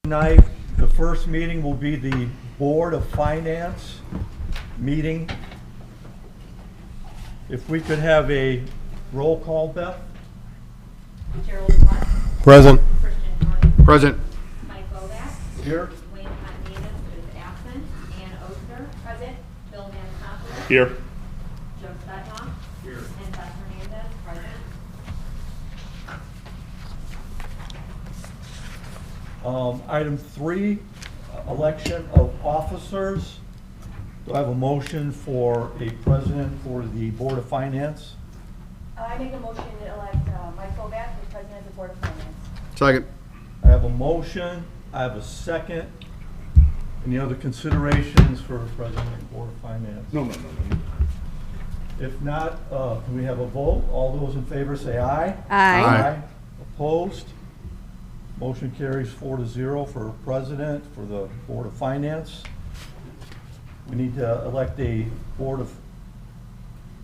Tonight, the first meeting will be the Board of Finance meeting. If we could have a roll call, Beth? Gerald Watts. Present. Christian Tony. Present. Mike Bovack. Here. Wayne Fontaine is absent. Ann Oster. Present. Bill Mancopoulos. Here. Joe Stetnoff. Here. And Beth Hernandez. Present. Item 3, election of officers. Do I have a motion for a president for the Board of Finance? I make a motion to elect Mike Bovack as president of the Board of Finance. Second. I have a motion, I have a second. Any other considerations for president of the Board of Finance? No. If not, can we have a vote? All those in favor say aye. Aye. Opposed? Motion carries 4-0 for president for the Board of Finance. We need to elect a Board of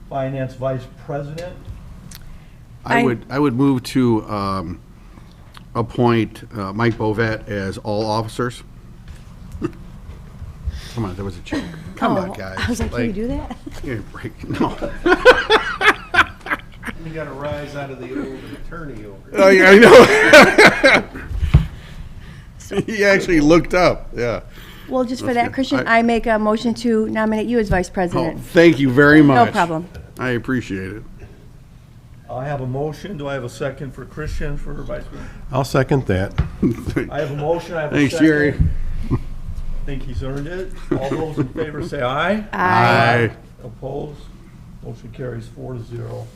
Finance vice president. I would move to appoint Mike Bovack as all officers. Come on, that was a joke. Come on, guys. I was like, can you do that? Give me a break. No. You got to rise out of the old attorney over Oh, yeah, I know. He actually looked up, yeah. Well, just for That's that, good. Christian, I make a motion to nominate you as vice Oh, president. thank you very much. No problem. I appreciate it. I have a motion. Do I have a second for Christian for vice president? I'll second that. I have a motion. I have a Thanks, second. Jerry. I think he's earned it. All those in favor say aye. Aye. Opposed? Motion carries 4-0.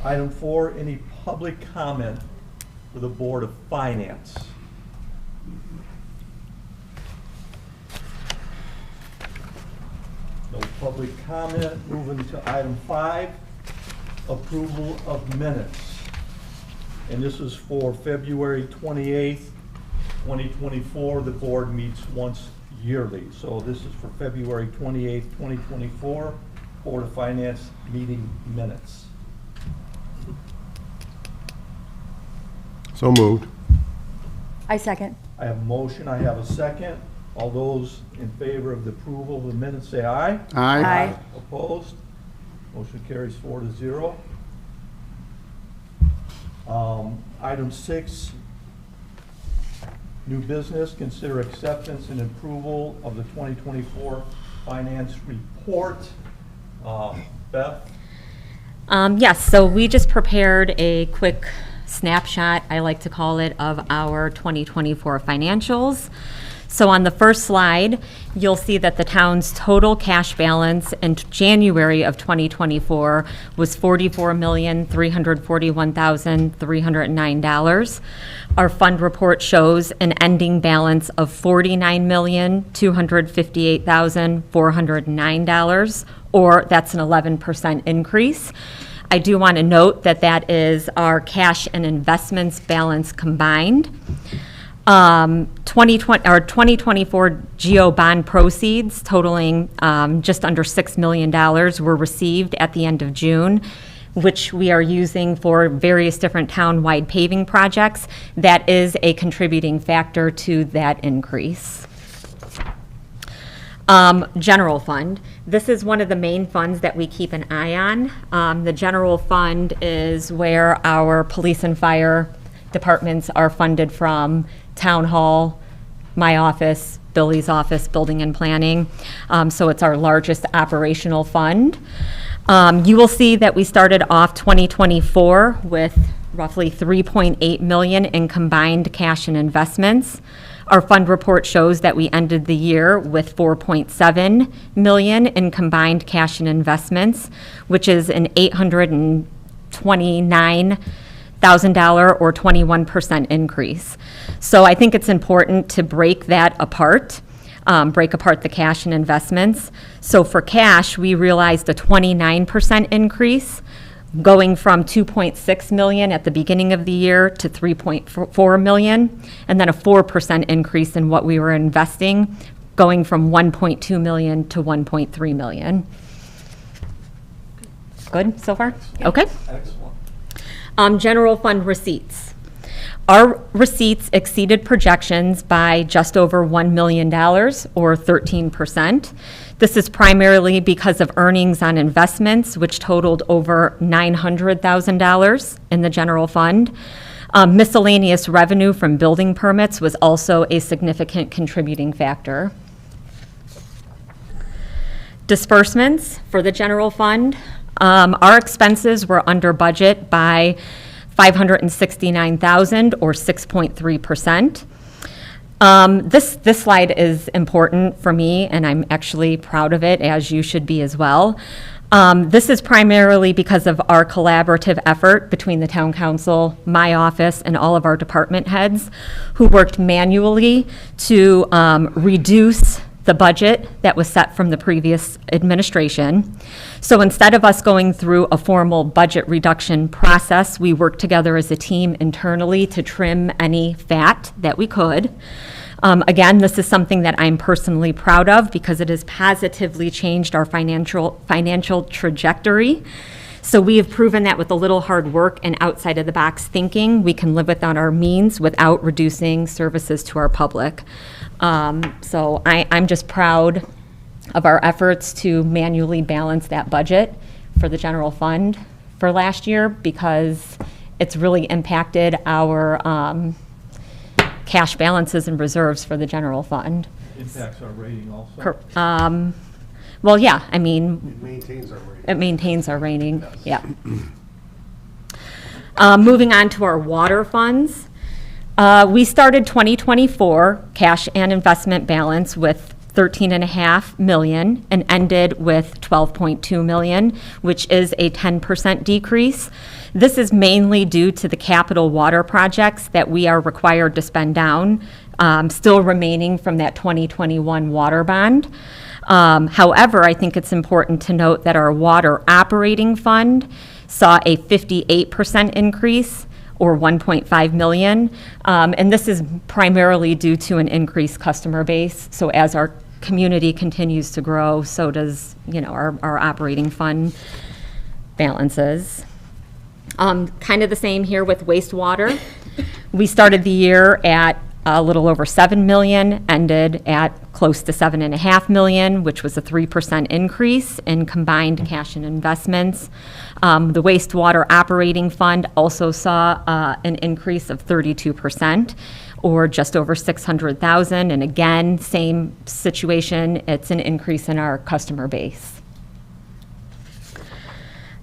Item 4, any public comment for the Board of Finance? No public comment. Moving to item 5, approval of minutes. And this is for February 28th, 2024. The board meets once yearly. So this is for February 28th, 2024, Board of Finance meeting minutes. So moved. I second. I have a motion, I have a second. All those in favor of the approval of the minutes say aye. Aye. Opposed? Motion carries 4-0. Item 6, new business, consider acceptance and approval of the 2024 finance report. Beth? Yes, so we just prepared a quick snapshot, I like to call it, of our 2024 financials. So on the first slide, you'll see that the town's total cash balance in January of 2024 was $44,341,309. Our fund report shows an ending balance of $49,258,409, or that's an 11% increase. I do want to note that that is our cash and investments balance combined. 2024 GO bond proceeds totaling just under $6 million were received at the end of June, which we are using for various different town-wide paving projects. That is a contributing factor to that increase. General fund. This is one of the main funds that we keep an eye on. The general fund is where our police and fire departments are funded from. Town hall, my office, Billy's office, building and planning. So it's our largest operational fund. You will see that we started off 2024 with roughly $3.8 million in combined cash and investments. Our fund report shows that we ended the year with $4.7 million in combined cash and investments, which is an $829,000 or 21% increase. So I think it's important to break that apart, break apart the cash and investments. So for cash, we realized a 29% increase, going from $2.6 million at the beginning of the year to $3.4 million, and then a 4% increase in what we were investing, going from $1.2 million to $1.3 million. Good so far? Okay. Excellent. General fund receipts. Our receipts exceeded projections by just over $1 million, or 13%. This is primarily because of earnings on investments, which totaled over $900,000 in the general fund. Miscellaneous revenue from building permits was also a significant contributing factor. Disbursements for the general fund. Our expenses were under budget by $569,000, or 6.3%. This slide is important for me, and I'm actually proud of it, as you should be as well. This is primarily because of our collaborative effort between the town council, my office, and all of our department heads, who worked manually to reduce the budget that was set from the previous administration. So instead of us going through a formal budget reduction process, we worked together as a team internally to trim any fat that we could. Again, this is something that I'm personally proud of because it has positively changed our financial trajectory. So we have proven that with a little hard work and outside of the box thinking, we can live within our means without reducing services to our public. So I'm just proud of our efforts to manually balance that budget for the general fund for last year, because it's really impacted our cash balances and reserves for the general fund. Impacts our rating also. Well, yeah, I mean, It maintains our rating. it maintains our rating, yeah. Moving on to our water funds. We started 2024 cash and investment balance with $13.5 million and ended with $12.2 million, which is a 10% decrease. This is mainly due to the capital water projects that we are required to spend down, still remaining from that 2021 water bond. However, I think it's important to note that our water operating fund saw a 58% increase, or $1.5 million. And this is primarily due to an increased customer base. So as our community continues to grow, so does, our operating fund balances. Kind of the same here with wastewater. We started the year at a little over 7 million, ended at close to 7.5 million, which was a 3% increase in combined cash and investments. The wastewater operating fund also saw an increase of 32%, or just over 600,000. And again, same situation, it's an increase in our customer base.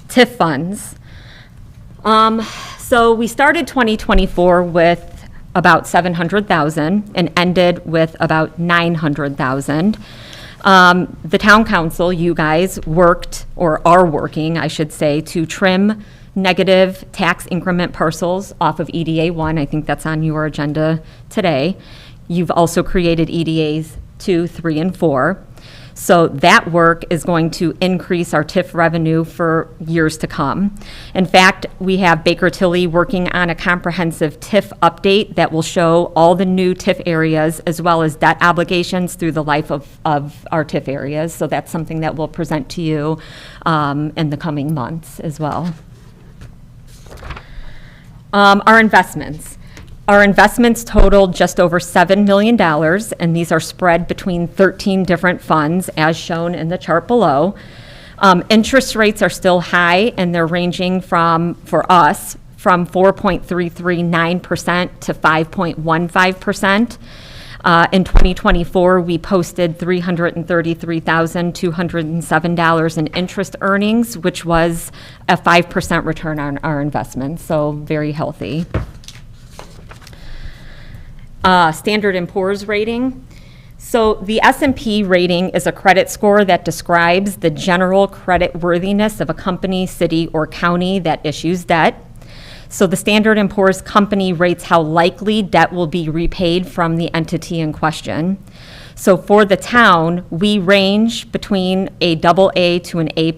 TIF funds. So we started 2024 with about 700,000 and ended with about 900,000. The town council, you guys, worked, or are working, I should say, to trim negative tax increment parcels off of EDA 1. I think that's on your agenda today. You've also created EDAs 2, 3, and 4. So that work is going to increase our TIF revenue for years to come. In fact, we have Baker Tilly working on a comprehensive TIF update that will show all the new TIF areas as well as debt obligations through the life of our TIF areas. So that's something that we'll present to you in the coming months as well. Our investments. Our investments totaled just over $7 million, and these are spread between 13 different funds, as shown in the chart below. Interest rates are still high, and they're ranging from, for us, from 4.339% to 5.15%. In 2024, we posted $333,207 in interest earnings, which was a 5% return on our investments, so very healthy. Standard & Poor's rating. So the S&P rating is a credit score that describes the general credit worthiness of a company, city, or county that issues debt. So the Standard & Poor's company rates how likely debt will be repaid from the entity in question. So for the town, we range between a AA to an A+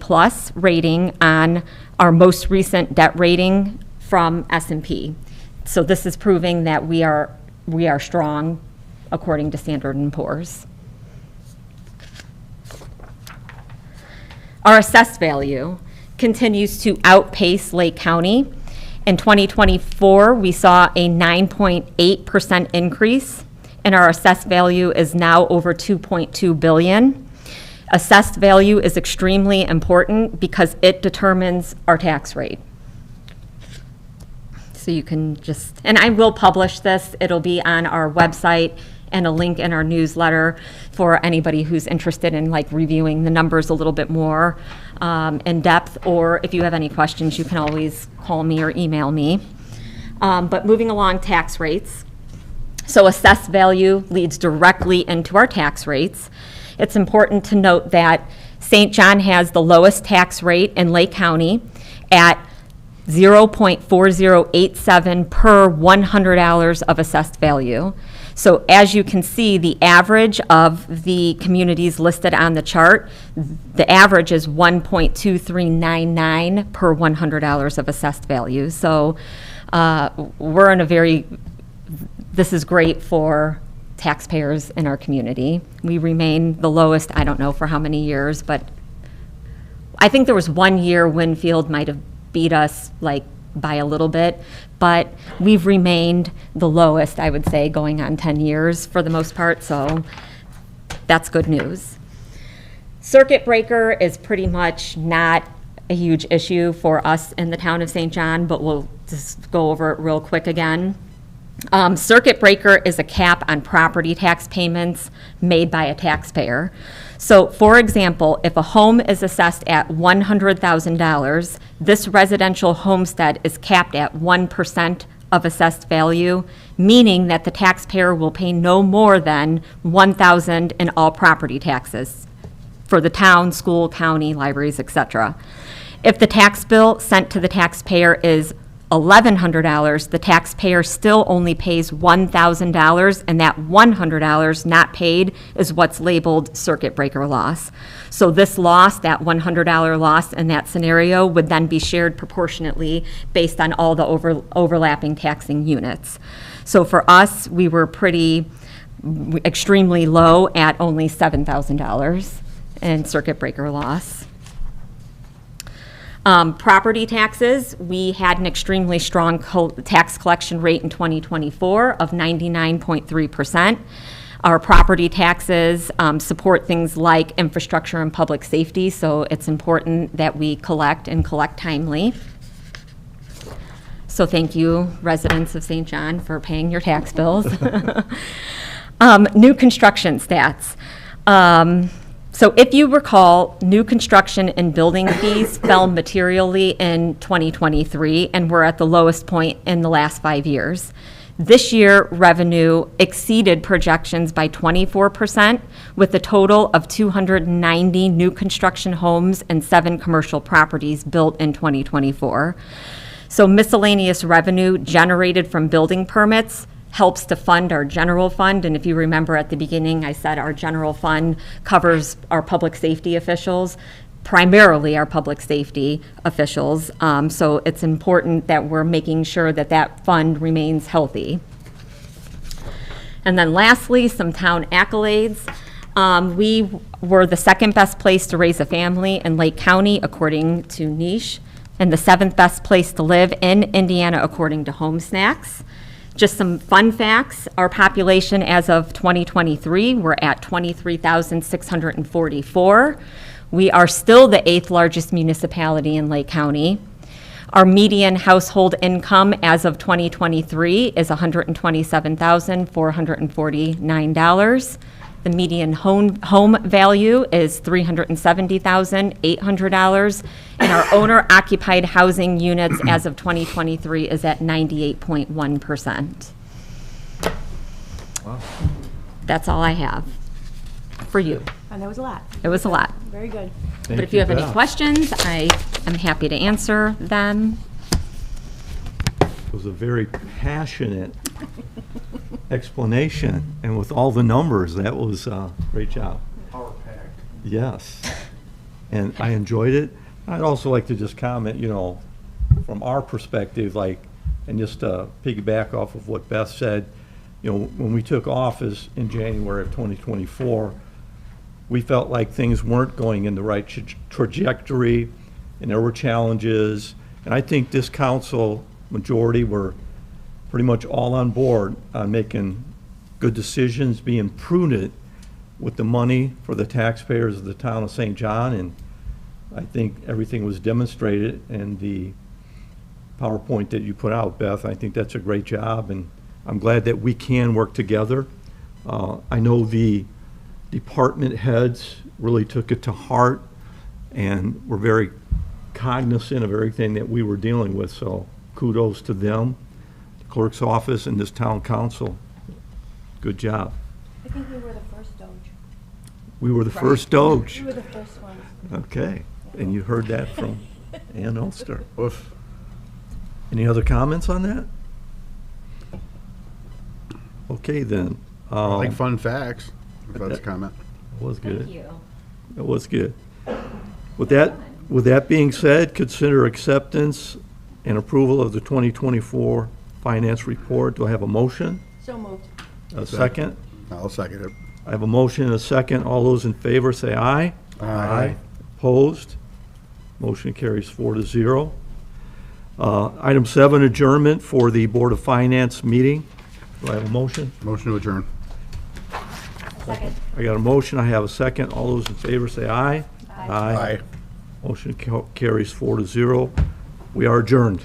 rating on our most recent debt rating from S&P. So this is proving that we are strong according to Standard & Poor's. Our assessed value continues to outpace Lake County, In 2024, we saw a 9.8% increase, and our assessed value is now over $2.2 billion. Assessed value is extremely important because it determines our tax rate. So you can just, and I will publish this, it'll be on our website and a link in our newsletter for anybody who's interested in like reviewing the numbers a little bit more in depth, or if you have any questions, you can always call me or email me. But moving along, tax rates. So assessed value leads directly into our tax rates. It's important to note that St. John has the lowest tax rate in Lake County at 0.4087 per $100 of assessed value. So as you can see, the average of the communities listed on the chart, the average is 1.2399 per $100 of assessed value. So we're in a very, this is great for taxpayers in our community. We remain the lowest, I don't know for how many years, but I think there was 1 year Winfield might have beat us like by a little bit, but we've remained the lowest, I would say, going on 10 years for the most part, so that's good news. Circuit breaker is pretty much not a huge issue for us in the town of St. John, but we'll just go over it real quick again. Circuit breaker is a cap on property tax payments made by a taxpayer. So, for example, if a home is assessed at $100,000, this residential homestead is capped at 1% of assessed value, meaning that the taxpayer will pay no more than $1,000 in all property taxes for the town, school, county, libraries, etc. If the tax bill sent to the taxpayer is $1,100, the taxpayer still only pays $1,000, and that $100 not paid is what's labeled circuit breaker loss. So this loss, that $100 loss in that scenario, would then be shared proportionately based on all the overlapping taxing units. So for us, we were extremely low at only $7,000 in circuit breaker loss. Property taxes, we had an extremely strong tax collection rate in 2024 of 99.3%. Our property taxes support things like infrastructure and public safety, so it's important that we collect and collect timely. So thank you, residents of St. John, for paying your tax bills. New construction stats. So if you recall, new construction and building fees fell materially in 2023, and we're at the lowest point in the last 5 years. This year, revenue exceeded projections by 24%, with a total of 290 new construction homes and 7 commercial properties built in 2024. So miscellaneous revenue generated from building permits helps to fund our general fund, and if you remember at the beginning, I said our general fund covers our public safety officials, primarily our public safety officials, so it's important that we're making sure that that fund remains healthy. And then lastly, some town accolades. We were the 2nd best place to raise a family in Lake County, according to Niche, and the 7th best place to live in Indiana, according to Home Snacks. Just some fun facts, our population as of 2023, we're at 23,644. We are still the 8th largest municipality in Lake County. Our median household income as of 2023 is $127,449. The median home value is $370,800, and our owner-occupied housing units as of 2023 is at 98.1%. Wow. That's all I have for you. And that was a lot. It was a lot. Very good. But if you have any Beth. questions, I am happy to answer them. It was a very passionate explanation, and with all the numbers, that was great job. Power packed. Yes, and I enjoyed it. I'd also like to just comment, from our perspective, and just piggyback off of what Beth said, when we took office in January of 2024, we felt like things weren't going in the right trajectory, and there were challenges. And I think this council majority were pretty much all on board on making good decisions, being prudent with the money for the taxpayers of the town of St. John, and I think everything was demonstrated in the PowerPoint that you put out, Beth. I think that's a great job, and I'm glad that we can work together. I know the department heads really took it to heart and were very cognizant of everything that we were dealing with, so kudos to them, the clerk's office, and this town council. Good job. I think we were the first Doge. We were the first Doge. We were the first ones. Okay, and you heard that from Ann Ulster. Oof. Any other comments on that? Okay, then. I like fun facts, if that's a comment. It was good. Thank you. It was good. With that being said, consider acceptance and approval of the 2024 finance report. Do I have a motion? So moved. A second? I'll second it. I have a motion and a second. All those in favor say aye. Aye. Opposed? Motion carries 4-0. Item 7, adjournment for the Board of Finance meeting. Do I have a motion? Motion to adjourn. Second. I got a motion, I have a second. All those in favor say aye. Aye. Motion carries 4-0. We are adjourned.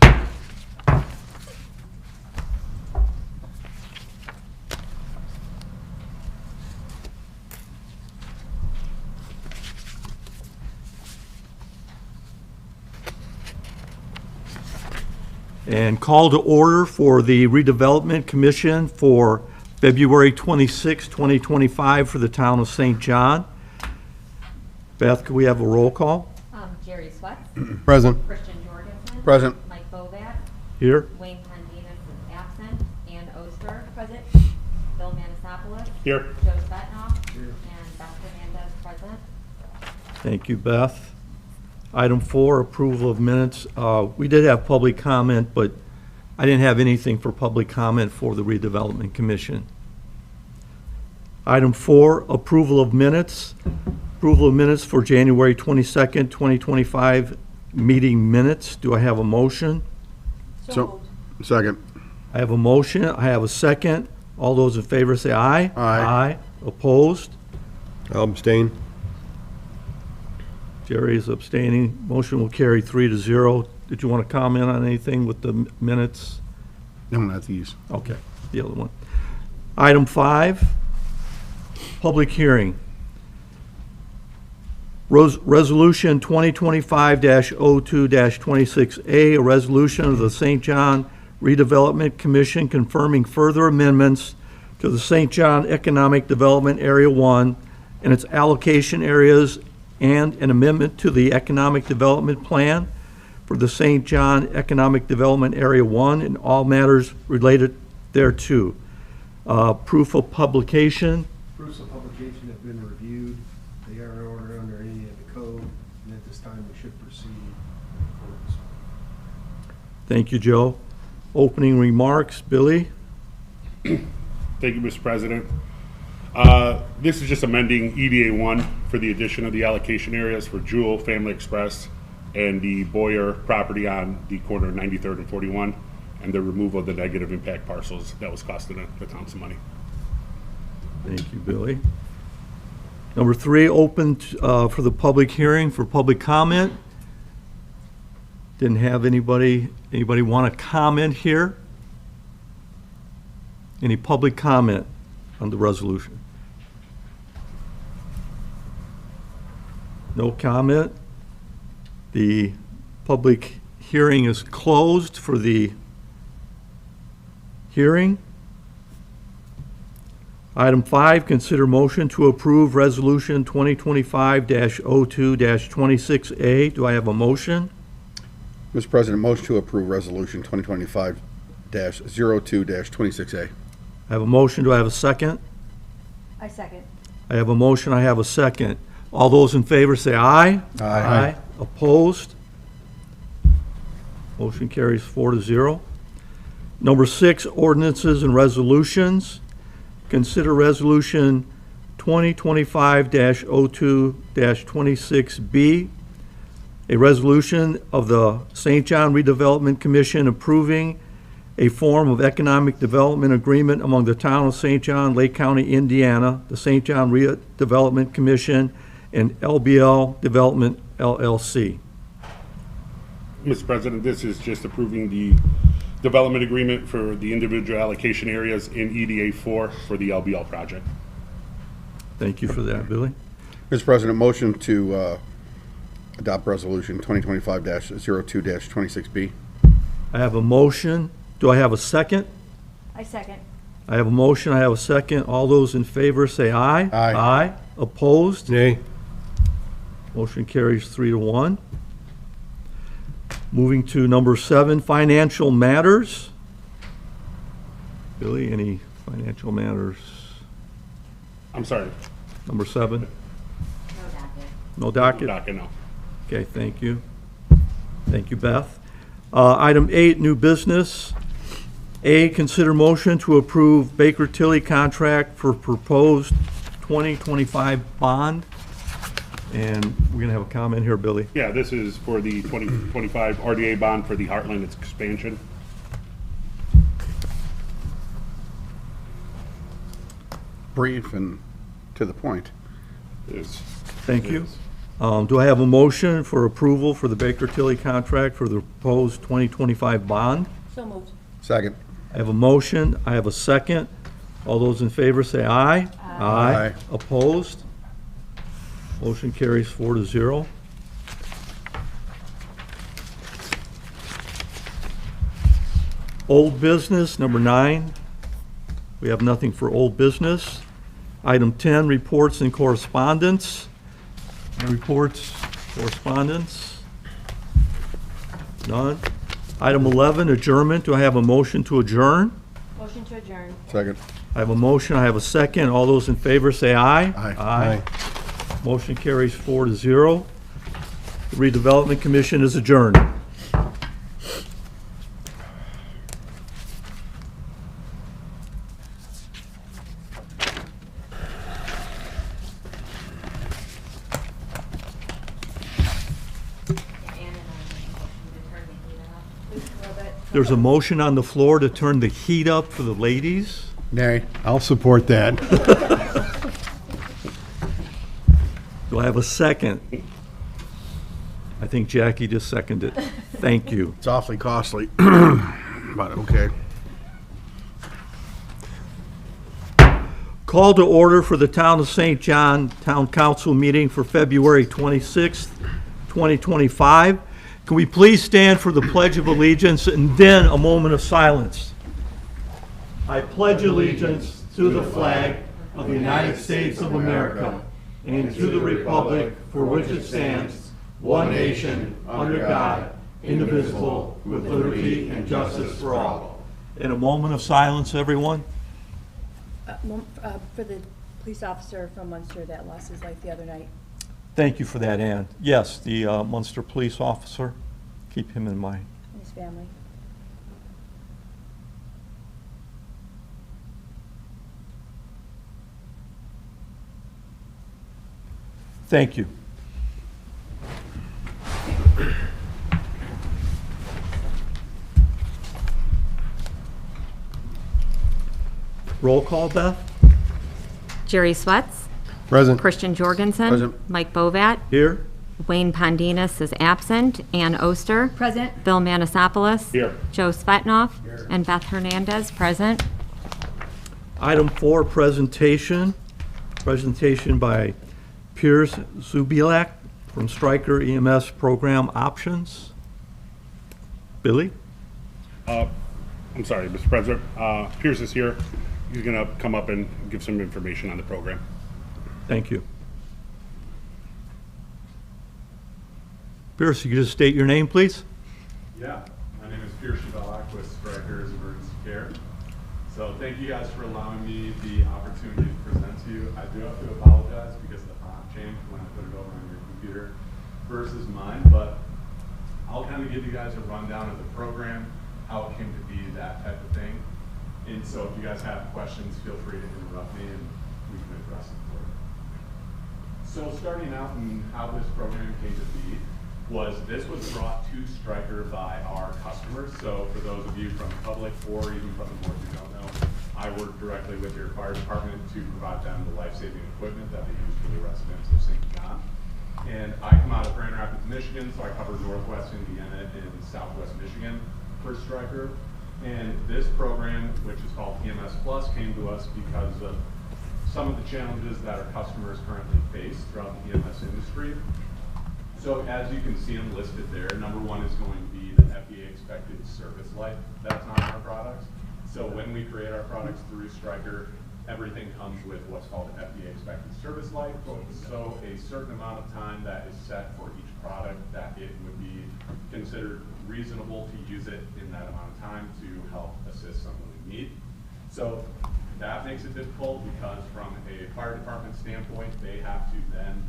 And call to order for the Redevelopment Commission for February 26, 2025 for the town of St. John. Beth, could we have a roll call? Jerry Sweat, Present. Christian Jorgensen. Present. Mike Bovat, Here? Wayne Pondinas is absent, Ann Oster. Present. Bill Manisopoulos. Here. Joe Spetnoff. And Beth Hernandez present. Thank you, Beth. Item 4, approval of minutes. We did have public comment, but I didn't have anything for public comment for the Redevelopment Commission. Item 4, approval of minutes. Approval of minutes for January 22nd, 2025 meeting minutes. Do I have a motion? So, second. I have a motion. I have a second. All those in favor say aye. Aye. Opposed? I'll abstain. Jerry is abstaining. Motion will carry 3-0. Did you want to comment on anything with the minutes? No, not these. Okay, the other one. Item 5, public hearing. Resolution 2025-02-26A, a resolution of the St. John Redevelopment Commission confirming further amendments to the St. John Economic Development Area 1 and its allocation areas, and an amendment to the Economic Development Plan for the St. John Economic Development Area 1 and all matters related thereto. Proof of publication. Proofs of publication have been reviewed. They are in order under any of the code, and at this time, we should proceed in accordance. Thank you, Joe. Opening remarks, Billy? Thank you, Mr. President. This is just amending EDA 1 for the addition of the allocation areas for Jewel Family Express and the Boyer property on the corner of 93rd and 41, and the removal of the negative impact parcels that was costing the town some money. Thank you, Billy. Number 3, open for the public hearing for public comment. Didn't have anybody want to comment here? Any public comment on the resolution? No comment. The public hearing is closed for the hearing. Item 5, consider motion to approve Resolution 2025-02-26A. Do I have a motion? Mr. President, motion to approve Resolution 2025-02-26A. I have a motion. Do I have a second? I second. I have a motion. I have a second. All those in favor say aye. Aye. Opposed? Motion carries 4-0. Number 6, ordinances and resolutions. Consider Resolution 2025-02-26B, A resolution of the St. John Redevelopment Commission approving a form of economic development agreement among the town of St. John, Lake County, Indiana, the St. John Redevelopment Commission, and LBL Development LLC. Mr. President, this is just approving the development agreement for the individual allocation areas in EDA 4 for the LBL project. Thank you for that, Billy. Mr. President, motion to adopt resolution 2025-02-26B. I have a motion. Do I have a second? I second. I have a motion, I have a second. All those in favor say aye. Aye. Aye. Opposed? Nay. Motion carries 3-1. Moving to number 7, financial matters. Billy, any financial matters? I'm sorry, Number 7? No docket. No docket? Docket, no. Okay, thank you. Thank you, Beth. Item 8, new business. A, consider motion to approve Baker Tilly contract for proposed 2025 bond. And we're going to have a comment here, Billy. Yeah, this is for the 2025 RDA bond for the Heartland expansion. Brief and to the point. Is- Thank you. is- Do I have a motion for approval for the Baker Tilly contract for the proposed 2025 bond? So moved. Second. I have a motion, I have a second. All those in favor say aye. Aye. Opposed? Motion carries 4-0. Old business, number 9. We have nothing for old business. Item 10, reports and correspondence. No reports, correspondence? None. Item 11, adjournment. Do I have a motion to adjourn? Motion to adjourn. Second. I have a motion, I have a second. All those in favor say aye. Aye. Motion carries 4-0. The Redevelopment Commission is adjourned. There's a motion on the floor to turn the heat up for the ladies. Nay. I'll support that. Do I have a second? I think Jackie just seconded. Thank you. It's awfully costly, but okay. Call to order for the Town of St. John Town Council meeting for February 26th, 2025. Can we please stand for the Pledge of Allegiance and then a moment of silence? I pledge allegiance to the flag of the United States of America and to the republic for which it stands, one nation, under God, indivisible, with liberty and justice for all. In a moment of silence, everyone. For the police officer from Munster that lost his life the other night. Thank you for that, Ann. Yes, the Munster police officer. Keep him in mind. And his family. Thank you. Roll call, Beth? Jerry Sweats, Present. Christian Jorgensen. Present. Mike Bovat, Here? Wayne Pondinas is absent, Ann Oster. Present. Bill Manasopoulos. Here. Joe Svetnoff. And Beth Hernandez, present. Item 4, presentation. Presentation by Piers Zubilak from Stryker EMS Program Options. Billy? I'm sorry, Mr. President. Pierce is here. He's going to come up and give some information on the program. Thank you. Pierce, you could just state your name, please? Yeah, my name is Pierce Shabalak with Stryker's Emergency Care. So thank you guys for allowing me the opportunity to present to you. I do have to apologize because the font changed when I put it over on your computer versus mine, but I'll kind of give you guys a rundown of the program, how it came to be, that type of thing. And so if you guys have questions, feel free to interrupt me and we can address them for you. So starting out and how this program came to be, was this was brought to Stryker by our customers. So for those of you from the public or even from the board who don't know, I work directly with your fire department to provide them the life-saving equipment that they use for the residents of St. John. And I come out of Grand Rapids, Michigan, so I cover Northwest Indiana and Southwest Michigan for Stryker. And this program, which is called EMS Plus, came to us because of some of the challenges that our customers currently face throughout the EMS industry. So as you can see them listed there, number one is going to be the FDA expected service life that's on our products. So when we create our products through Stryker, everything comes with what's called an FDA expected service life. So a certain amount of time that is set for each product that it would be considered reasonable to use it in that amount of time to help assist someone in need. So that makes it difficult because from a fire department standpoint, they have to then,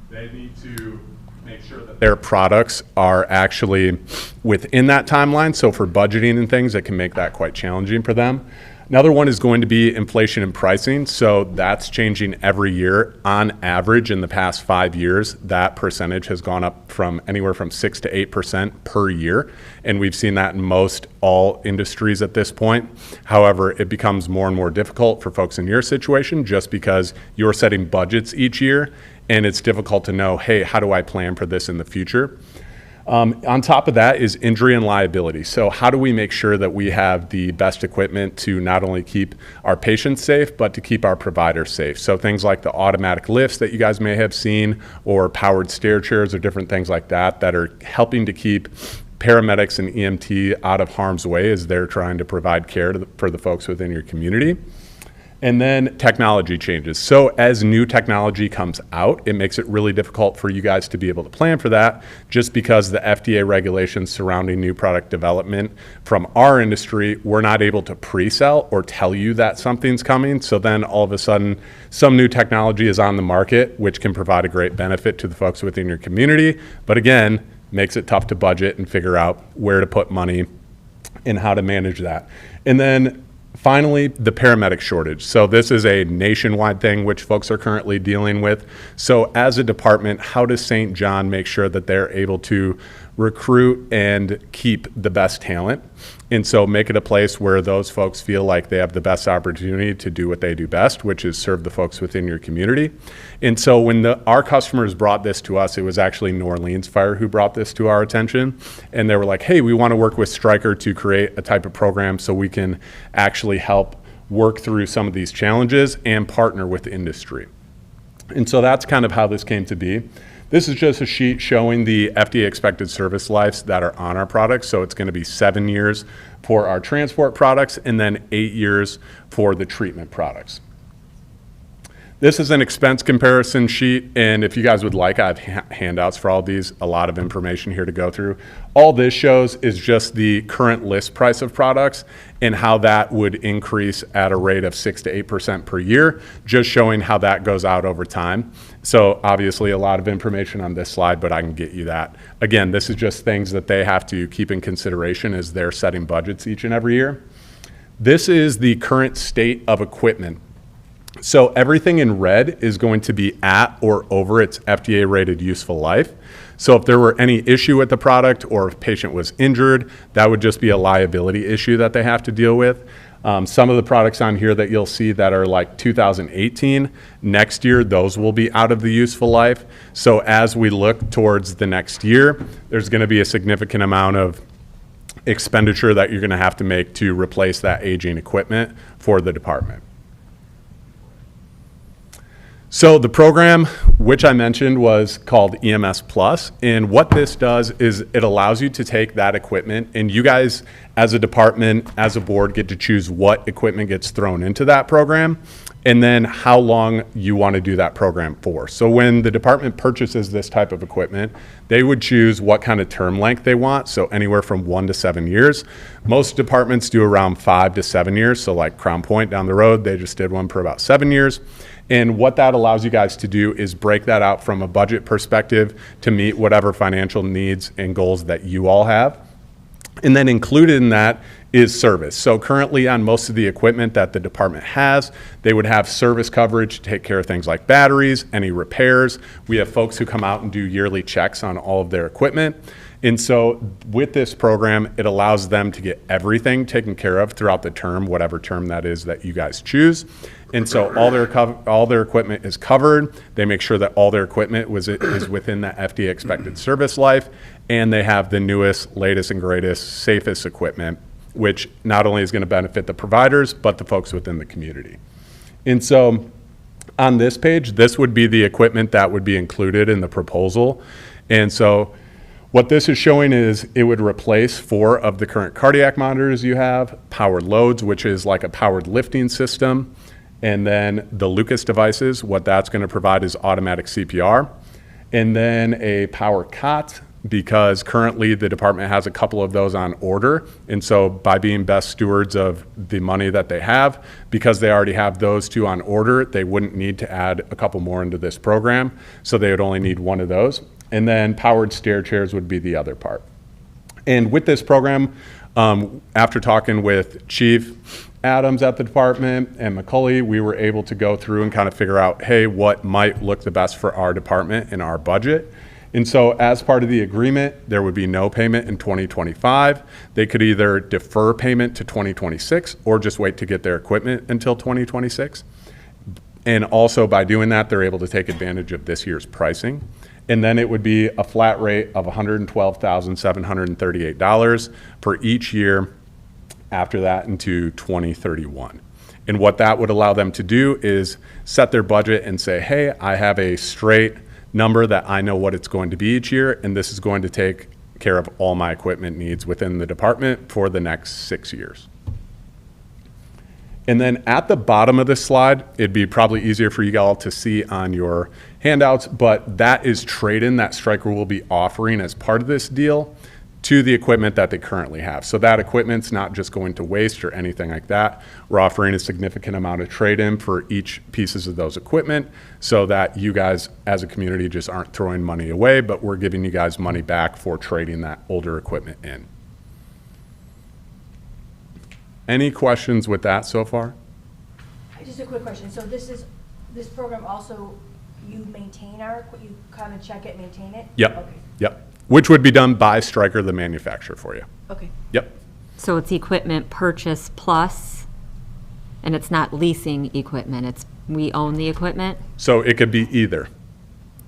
they need to make sure that their products are actually within that timeline. So for budgeting and things, it can make that quite challenging for them. Another one is going to be inflation and pricing. So that's changing every year. On average, in the past 5 years, that percentage has gone up from anywhere from 6 to 8% per year. And we've seen that in most all industries at this point. However, it becomes more and more difficult for folks in your situation just because you're setting budgets each year and it's difficult to know, hey, how do I plan for this in the future? On top of that is injury and liability. So how do we make sure that we have the best equipment to not only keep our patients safe, but to keep our providers safe? So things like the automatic lifts that you guys may have seen, or powered stair chairs or different things like that that are helping to keep paramedics and EMT out of harm's way as they're trying to provide care for the folks within your community. And then technology changes. So as new technology comes out, it makes it really difficult for you guys to be able to plan for that just because the FDA regulations surrounding new product development from our industry, we're not able to pre-sell or tell you that something's coming. So then all of a sudden, some new technology is on the market, which can provide a great benefit to the folks within your community. But again, makes it tough to budget and figure out where to put money and how to manage that. And then finally, the paramedic shortage. So this is a nationwide thing which folks are currently dealing with. So as a department, how does St. John make sure that they're able to recruit and keep the best talent? And so make it a place where those folks feel like they have the best opportunity to do what they do best, which is serve the folks within your community. And so when our customers brought this to us, it was actually New Orleans Fire who brought this to our attention. And they were like, hey, we want to work with Stryker to create a type of program so we can actually help work through some of these challenges and partner with industry. And so that's kind of how this came to be. This is just a sheet showing the FDA expected service lives that are on our products. So it's going to be 7 years for our transport products and then 8 years for the treatment products. This is an expense comparison sheet, and if you guys would like, I have handouts for all of these, a lot of information here to go through. All this shows is just the current list price of products and how that would increase at a rate of 6 to 8% per year, just showing how that goes out over time. So obviously a lot of information on this slide, but I can get you that. Again, this is just things that they have to keep in consideration as they're setting budgets each and every year. This is the current state of equipment. So everything in red is going to be at or over its FDA rated useful life. So if there were any issue with the product or if a patient was injured, that would just be a liability issue that they have to deal with. Some of the products on here that you'll see that are like 2018, next year, those will be out of the useful life. So as we look towards the next year, there's going to be a significant amount of expenditure that you're going to have to make to replace that aging equipment for the department. So the program, which I mentioned, was called EMS Plus, and what this does is it allows you to take that equipment, and you guys as a department, as a board, get to choose what equipment gets thrown into that program, and then how long you want to do that program for. So when the department purchases this type of equipment, they would choose what kind of term length they want, so anywhere from 1 to 7 years. Most departments do around 5 to 7 years, so like Crown Point down the road, they just did one for about 7 years. And what that allows you guys to do is break that out from a budget perspective to meet whatever financial needs and goals that you all have. And then included in that is service. So currently on most of the equipment that the department has, they would have service coverage to take care of things like batteries, any repairs. We have folks who come out and do yearly checks on all of their equipment. And so with this program, it allows them to get everything taken care of throughout the term, whatever term that is that you guys choose. And so all their equipment is covered. They make sure that all their equipment is within that FDA expected service life, and they have the newest, latest, and greatest, safest equipment, which not only is going to benefit the providers, but the folks within the community. And so on this page, this would be the equipment that would be included in the proposal. And so what this is showing is it would replace 4 of the current cardiac monitors you have, powered loads, which is like a powered lifting system, and then the Lucas devices, what that's going to provide is automatic CPR, and then a power cot, because currently the department has a couple of those on order. And so by being best stewards of the money that they have, because they already have those 2 on order, they wouldn't need to add a couple more into this program. So they would only need 1 of those. And then powered stair chairs would be the other part. And with this program, after talking with Chief Adams at the department and McCulley, we were able to go through and kind of figure out, hey, what might look the best for our department and our budget. And so as part of the agreement, there would be no payment in 2025. They could either defer payment to 2026 or just wait to get their equipment until 2026. And also by doing that, they're able to take advantage of this year's pricing. And then it would be a flat rate of $112,738 for each year after that into 2031. And what that would allow them to do is set their budget and say, hey, I have a straight number that I know what it's going to be each year, and this is going to take care of all my equipment needs within the department for the next 6 years. And then at the bottom of this slide, it'd be probably easier for you all to see on your handouts, but that is trade-in that Stryker will be offering as part of this deal to the equipment that they currently have. So that equipment's not just going to waste or anything like that. We're offering a significant amount of trade-in for each pieces of those equipment so that you guys as a community just aren't throwing money away, but we're giving you guys money back for trading that older equipment in. Any questions with that so far? Just a quick question. So this program also, you maintain you kind of check it, maintain it? Yep. Okay. Yep. Which would be done by Stryker, the manufacturer, for you. Okay. Yep. So it's equipment purchase plus, and it's not leasing equipment, it's we own the equipment? So it could be either.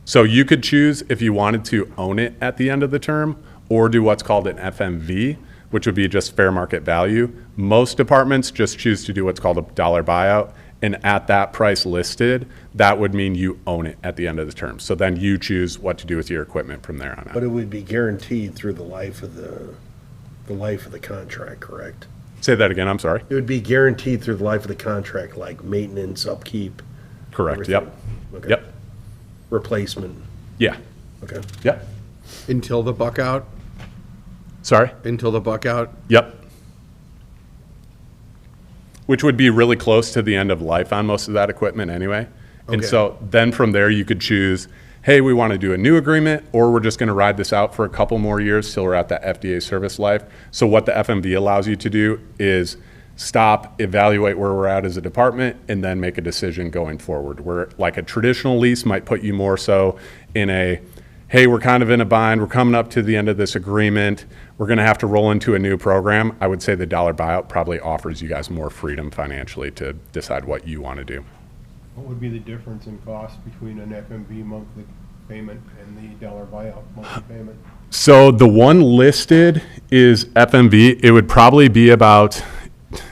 So you could choose if you wanted to own it at the end of the term or do what's called an FMV, which would be just fair market value. Most departments just choose to do what's called a dollar buyout, and at that price listed, that would mean you own it at the end of the term. So then you choose what to do with your equipment from there on out. But it would be guaranteed through the life of the contract, correct? Say that again, I'm sorry. It would be guaranteed through the life of the contract, like maintenance, upkeep. Correct, everything. yep. Okay. Yep, Replacement, yeah, okay. yep. Until the buck out? Sorry? Until the buck out? Yep. Which would be really close to the end of life on most of that equipment anyway. And Okay. so then from there you could choose, hey, we want to do a new agreement, or we're just going to ride this out for a couple more years till we're at that FDA service life. So what the FMV allows you to do is stop, evaluate where we're at as a department, and then make a decision going forward. Where like a traditional lease might put you more so in a, hey, we're kind of in a bind, we're coming up to the end of this agreement, we're going to have to roll into a new program. I would say the dollar buyout probably offers you guys more freedom financially to decide what you want to do. What would be the difference in cost between an FMV monthly payment and the dollar buyout monthly payment? So the one listed is FMV. It would probably be about,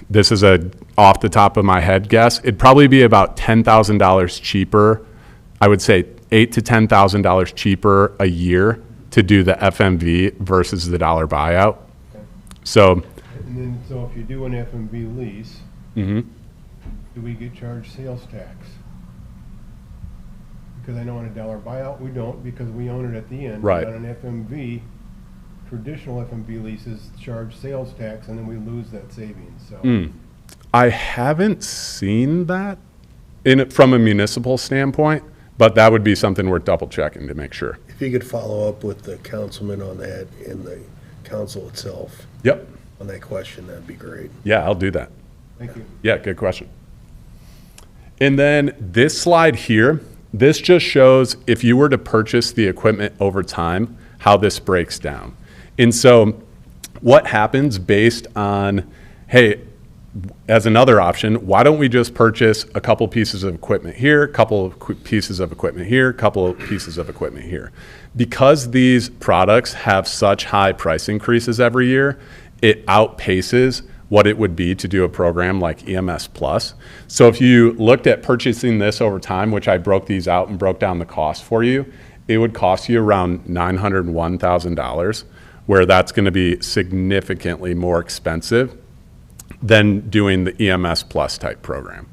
this is a off the top of my head guess, it'd probably be about $10,000 cheaper. I would say $8,000 to $10,000 cheaper a year to do the FMV versus the dollar buyout. Okay. So, And then, so if you do an FMV lease, mhm. do we get charged sales tax? Because I know on a dollar buyout, we don't, because we own it at the end. Right. But on an FMV, traditional FMV leases charge sales tax, and then we lose that savings, so. I haven't seen that from a municipal standpoint, but that would be something worth double checking to make sure. If you could follow up with the councilman on that and the council itself Yep. on that question, that'd be great. Yeah, I'll do that. Thank you. Yeah, good question. And then this slide here, this just shows if you were to purchase the equipment over time, how this breaks down. And so what happens based on, hey, as another option, why don't we just purchase a couple pieces of equipment here, a couple of pieces of equipment here, a couple of pieces of equipment here? Because these products have such high price increases every year, it outpaces what it would be to do a program like EMS Plus. So if you looked at purchasing this over time, which I broke these out and broke down the cost for you, it would cost you around $901,000, where that's going to be significantly more expensive than doing the EMS Plus type program.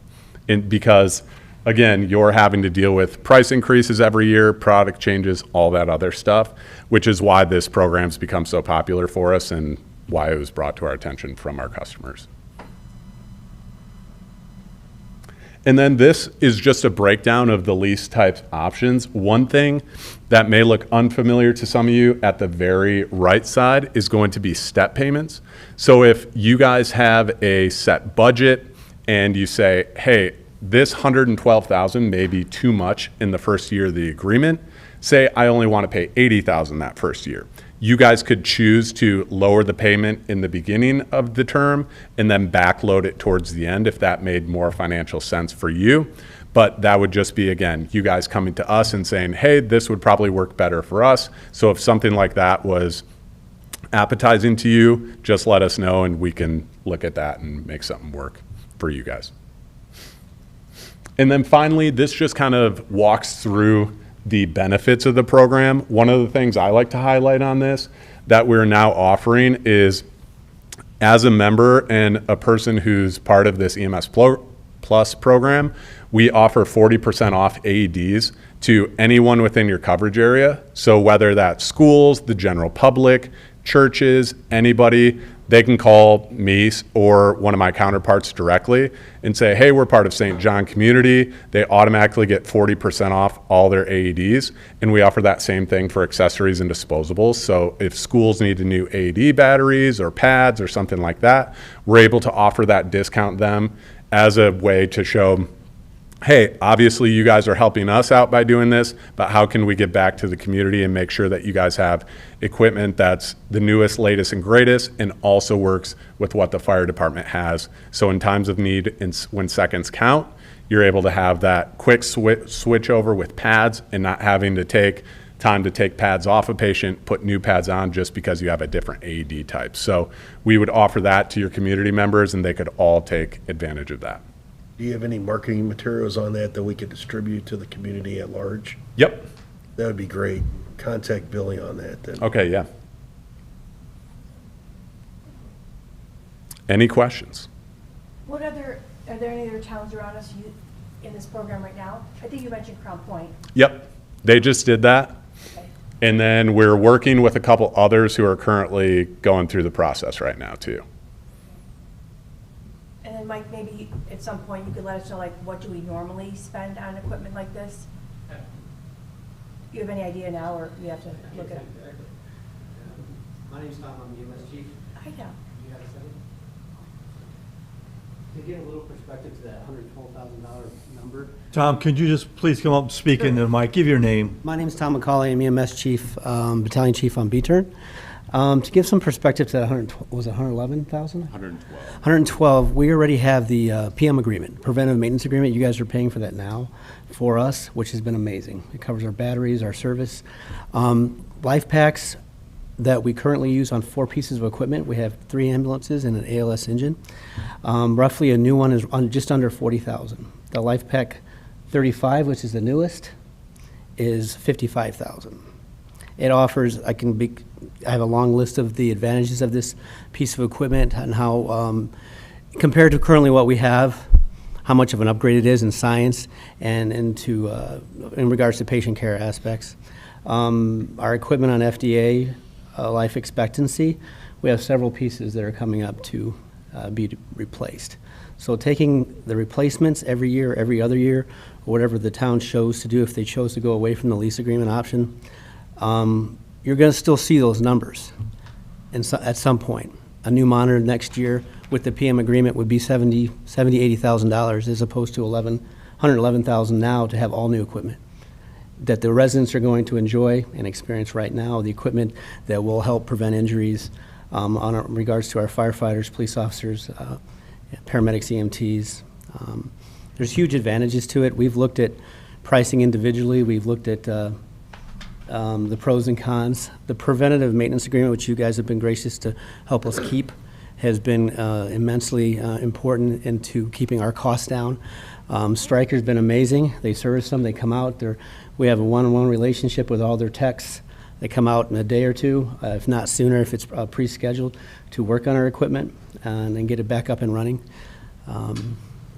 And because, again, you're having to deal with price increases every year, product changes, all that other stuff, which is why this program's become so popular for us and why it was brought to our attention from our customers. And then this is just a breakdown of the lease type options. One thing that may look unfamiliar to some of you at the very right side is going to be step payments. So if you guys have a set budget and you say, hey, this $112,000 may be too much in the first year of the agreement, say I only want to pay $80,000 that first year. You guys could choose to lower the payment in the beginning of the term and then backload it towards the end if that made more financial sense for you. But that would just be, again, you guys coming to us and saying, hey, this would probably work better for us. So if something like that was appetizing to you, just let us know and we can look at that and make something work for you guys. And then finally, this just kind of walks through the benefits of the program. One of the things I like to highlight on this that we're now offering is, as a member and a person who's part of this EMS Plus program, we offer 40% off AEDs to anyone within your coverage area. So whether that's schools, the general public, churches, anybody, they can call me or one of my counterparts directly and say, hey, we're part of St. John Community. They automatically get 40% off all their AEDs. And we offer that same thing for accessories and disposables. So if schools need new AED batteries or pads or something like that, we're able to offer that discount them as a way to show, hey, obviously you guys are helping us out by doing this, but how can we give back to the community and make sure that you guys have equipment that's the newest, latest, and greatest, and also works with what the fire department has. So in times of need, and when seconds count, you're able to have that quick switch over with pads and not having to take time to take pads off a patient, put new pads on just because you have a different AED type. So we would offer that to your community members and they could all take advantage of that. Do you have any marketing materials on that we could distribute to the community at large? Yep. That would be great. Contact Billy on that then. Okay, yeah. Any questions? Are there any other towns around us in this program right now? I think you mentioned Crown Point. Yep, they just did that. Okay. And then we're working with a couple others who are currently going through the process right now too. And then Mike, maybe at some point you could let us know, like, what do we normally spend on equipment like this? Do you have any idea now, or we have to look it up? My name's Tom, I'm the EMS chief. Hi, Tom. You have a second? To get a little perspective to that $112,000 number. Tom, could you just please come up and speak into the mic? Give your name. My name's Tom McCauley, I'm EMS chief, battalion chief on B-turn. To give some perspective to that was it 111,000? 112. 112, we already have the PM agreement, preventive maintenance agreement. You guys are paying for that now for us, which has been amazing. It covers our batteries, our service. Life packs that we currently use on 4 pieces of equipment. We have 3 ambulances and an ALS engine. Roughly a new one is just under 40,000. The Life Pack 35, which is the newest, is 55,000. It offers, I have a long list of the advantages of this piece of equipment and how, compared to currently what we have, how much of an upgrade it is in science and in regards to patient care aspects. Our equipment on FDA life expectancy, we have several pieces that are coming up to be replaced. So taking the replacements every year, every other year, or whatever the town chose to do, if they chose to go away from the lease agreement option, you're going to still see those numbers. at some point. A new monitor next year with the PM agreement would be $80,000 as opposed to $111,000 now to have all new equipment that the residents are going to enjoy and experience right now, the equipment that will help prevent injuries on regards to our firefighters, police officers, paramedics, EMTs. There's huge advantages to it. We've looked at pricing individually. We've looked at the pros and cons. The preventative maintenance agreement, which you guys have been gracious to help us keep, has been immensely important into keeping our costs down. Stryker's been amazing. They service them, they come out. We have a one-on-one relationship with all their techs. They come out in a day or two, if not sooner, if it's pre-scheduled, to work on our equipment and then get it back up and running.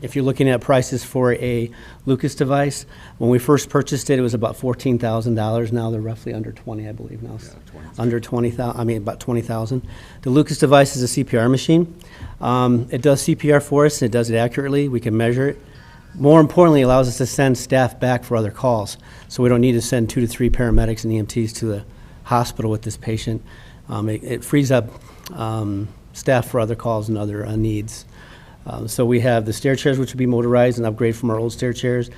If you're looking at prices for a Lucas device, when we first purchased it, it was about $14,000. Now they're roughly under 20, I believe now. Under 20,000, I mean about 20,000. The Lucas device is a CPR machine. It does CPR for us. It does it accurately. We can measure it. More importantly, it allows us to send staff back for other calls. So we don't need to send 2 to 3 paramedics and EMTs to the hospital with this patient. It frees up staff for other calls and other needs. So we have the stair chairs, which will be motorized and upgrade from our old stair chairs.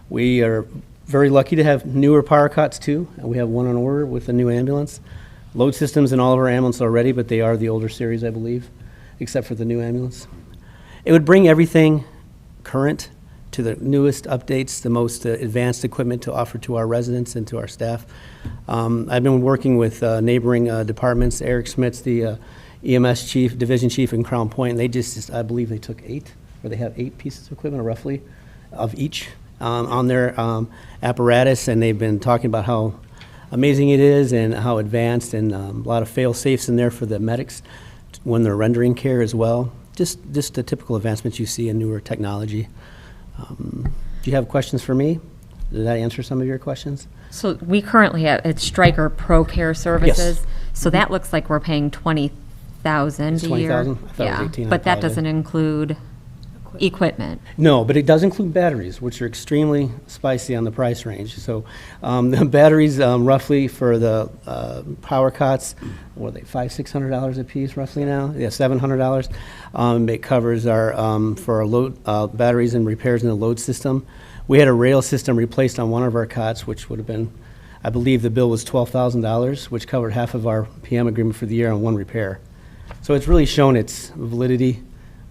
We are very lucky to have newer power cots too. We have one on order with a new ambulance. Load systems in all of our ambulances already, but they are the older series, I believe, except for the new ambulance. It would bring everything current to the newest updates, the most advanced equipment to offer to our residents and to our staff. I've been working with neighboring departments. Eric Smith's the EMS chief, division chief in Crown Point, and they just, I believe they took 8, or they have 8 pieces of equipment, roughly, of each on their apparatus, and they've been talking about how amazing it is and how advanced, and a lot of fail-safes in there for the medics when they're rendering care as well. Just the typical advancements you see in newer technology. Do you have questions for me? Did I answer some of your questions? So we currently have, it's Stryker Pro Care Services. Yes. So that looks like we're paying $20,000 It's a year. $20,000? I thought it was Yeah, 18, I but that apologize. doesn't include equipment. No, but it does include batteries, which are extremely spicy on the price range. So the batteries, roughly for the power cots, what are they, $500-600 a piece roughly now? Yeah, $700. It covers our for our load batteries and repairs in the load system. We had a rail system replaced on one of our cots, which would have been, I believe the bill was $12,000, which covered half of our PM agreement for the year on one repair. So it's really shown its validity,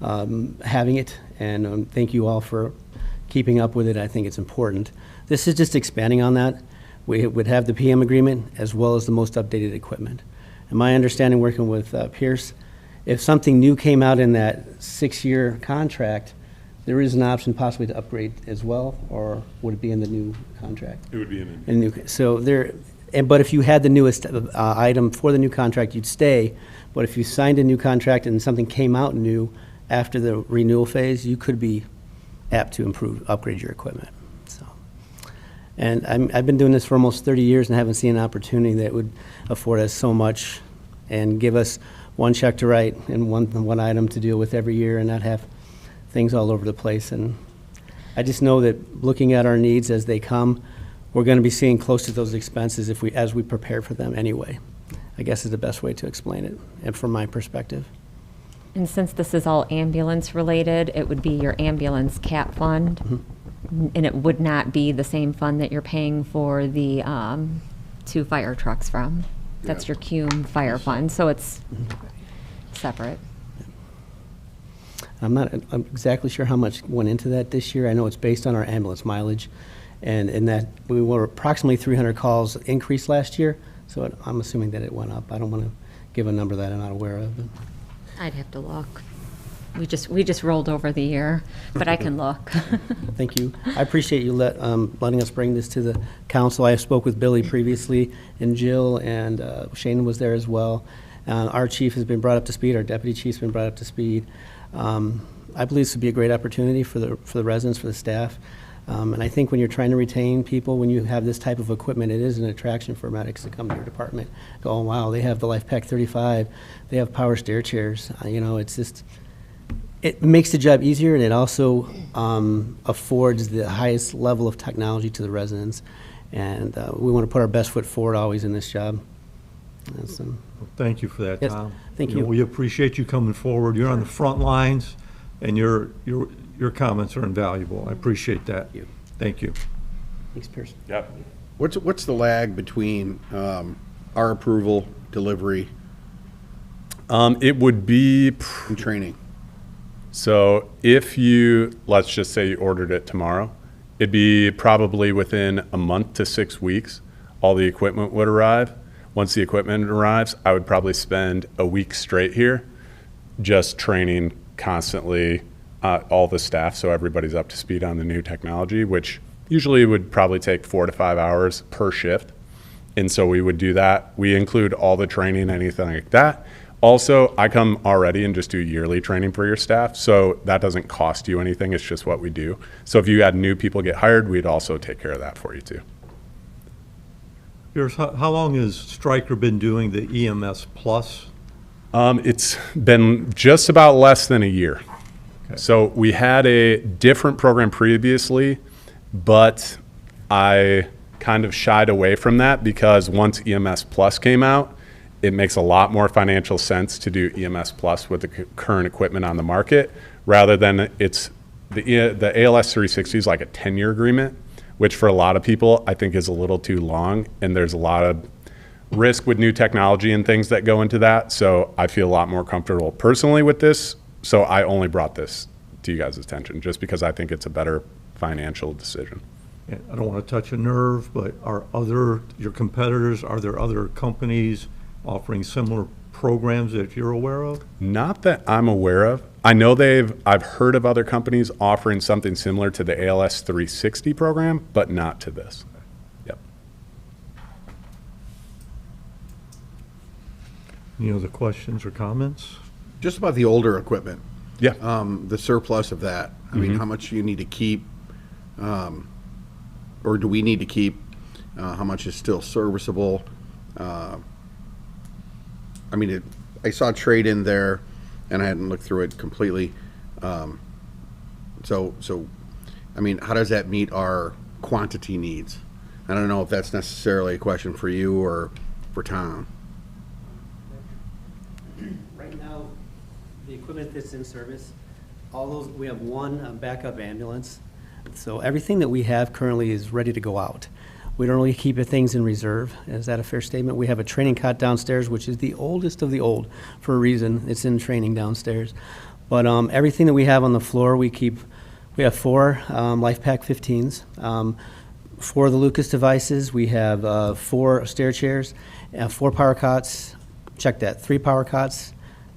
having it, and thank you all for keeping up with it. I think it's important. This is just expanding on that. We would have the PM agreement as well as the most updated equipment. And my understanding, working with Pierce, if something new came out in that 6-year contract, there is an option possibly to upgrade as well, or would it be in the new contract? It would be in In new, so there, but if you had the newest item for the new contract, you'd stay. But if you signed a new contract and something came out new after the renewal phase, you could be apt to upgrade your equipment. So, and I've been doing this for almost 30 years and haven't seen an opportunity that would afford us so much and give us one check to write and one item to deal with every year and not have things all over the place. And I just know that looking at our needs as they come, we're going to be seeing close to those expenses as we prepare for them anyway. I guess is the best way to explain it, and from my perspective. And since this is all ambulance related, it would be your ambulance cap fund. Mm-hmm. And it would not be the same fund that you're paying for the 2 fire trucks from. That's your CUME fire fund, so it's separate. I'm exactly sure how much went into that this year. I know it's based on our ambulance mileage, and in that we were approximately 300 calls increased last year, so I'm assuming that it went up. I don't want to give a number that I'm not aware of. I'd have to look. We just rolled over the year, but I can look. Thank you. I appreciate you letting us bring this to the council. I spoke with Billy previously, and Jill, and Shane was there as well. Our chief has been brought up to speed. Our deputy chief's been brought up to speed. I believe this would be a great opportunity for the residents, for the staff. And I think when you're trying to retain people, when you have this type of equipment, it is an attraction for medics to come to your department. Go, oh, wow, they have the LifePak 35. They have power stair chairs. It's just, it makes the job easier, and it also affords the highest level of technology to the residents. And we want to put our best foot forward always in this job. That's, Thank you for that, Yes, Tom. thank know, you. We appreciate you coming forward. You're on the front lines, and your comments are invaluable. I appreciate that. you. Thank you. Thanks, Pierce. Yep. What's the lag between our approval, delivery, It would be, and training? so if you, let's just say you ordered it tomorrow, it'd be probably within a month to 6 weeks, all the equipment would arrive. Once the equipment arrives, I would probably spend a week straight here, just training constantly all the staff so everybody's up to speed on the new technology, which usually would probably take 4 to 5 hours per shift. And so we would do that. We include all the training, anything like that. Also, I come already and just do yearly training for your staff, so that doesn't cost you anything. It's just what we do. So if you had new people get hired, we'd also take care of that for you too. Pierce, how long has Stryker been doing the EMS Plus? It's been just about less than a year. Okay. So we had a different program previously, but I kind of shied away from that because once EMS Plus came out, it makes a lot more financial sense to do EMS Plus with the current equipment on the market rather than it's the ALS 360 is like a 10-year agreement, which for a lot of people I think is a little too long, and there's a lot of risk with new technology and things that go into that. So I feel a lot more comfortable personally with this. So I only brought this to you guys' attention just because I think it's a better financial decision. And I don't want to touch a nerve, but your competitors, are there other companies offering similar programs that you're aware of? Not that I'm aware of. I know I've heard of other companies offering something similar to the ALS 360 program, but not to this. Yep. Any other questions or comments? Just about the older equipment, Yeah. the surplus of that. I mean, how much do you need to keep, or do we need to keep? How much is still serviceable? I mean, I saw trade in there, and I hadn't looked through it completely. So, I mean, how does that meet our quantity needs? I don't know if that's necessarily a question for you or for Tom. Right now, the equipment that's in service, all those, we have one backup ambulance. So everything that we have currently is ready to go out. We don't really keep things in reserve. Is that a fair statement? We have a training cot downstairs, which is the oldest of the old for a reason. It's in training downstairs. But everything that we have on the floor, we have 4 LifePak 15s, 4 of the Lucas devices. We have 4 stair chairs, 4 power cots. Check that, 3 power cots,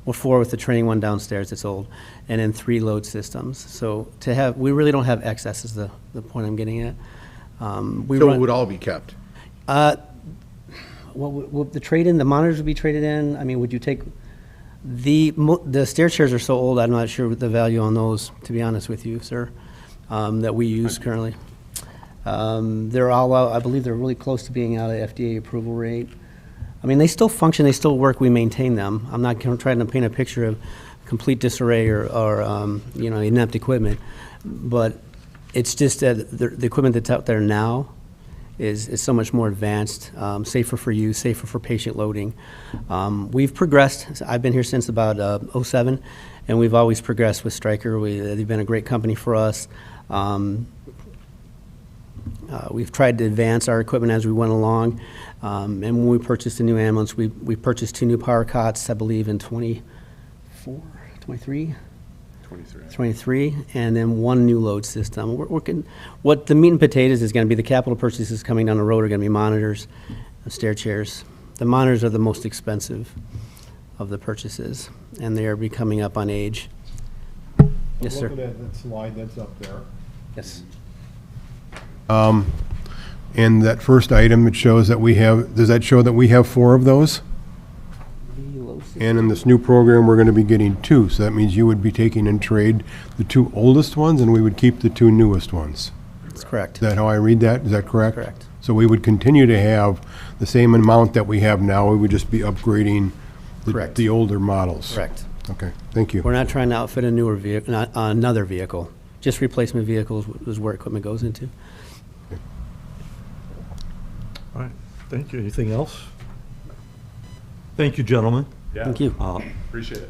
or 4 with the training one downstairs that's old, and then 3 load systems. So we really don't have excess is the point I'm getting at. So it would all be kept? Well, the trade-in, the monitors would be traded in. I mean, would you take, the stair chairs are so old, I'm not sure what the value on those, to be honest with you, sir, that we use currently. They're all out, I believe they're really close to being out of FDA approval rate. I mean, they still function, they still work, we maintain them. I'm not trying to paint a picture of complete disarray or inept equipment, but it's just that the equipment that's out there now is so much more advanced, safer for use, safer for patient loading. We've progressed. I've been here since about '07, and we've always progressed with Stryker. They've been a great company for us. We've tried to advance our equipment as we went along. And when we purchased a new ambulance, we purchased 2 new power cots, I believe, in 23, and then 1 new load system. We're working, what the meat and potatoes is going to be, the capital purchases coming down the road are going to be monitors and stair chairs. The monitors are the most expensive of the purchases, and they are becoming up on age. Yes, sir. Looking at that slide that's up there. Yes. And that first item, it shows that we have, does that show that we have 4 of those? And in this new program, we're going to be getting 2, so that means you would be taking in trade the 2 oldest ones, and we would keep the 2 newest ones. That's correct. Is that how I read that? Is that correct? Correct. So we would continue to have the same amount that we have now, we would just be upgrading Correct. the older models. Correct. Okay, thank you. We're not trying to outfit a newer vehicle, not another vehicle. Just replacement vehicles is where equipment goes into. All right, thank you. Anything else? Thank you, gentlemen. Yeah. Thank you. Appreciate it.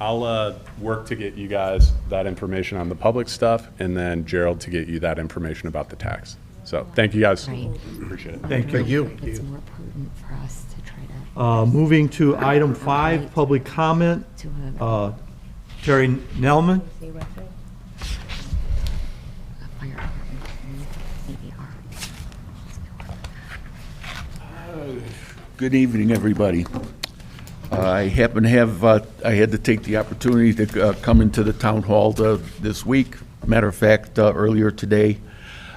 I'll work to get you guys that information on the public stuff, and then Gerald to get you that information about the tax. So thank you guys. Right. Appreciate it. Thank you. It's more prudent for us to try to. Moving to item 5, public comment. Terry Nelman. Good evening, everybody. I happen to have, I had to take the opportunity to come into the town hall this week, matter of fact, earlier today.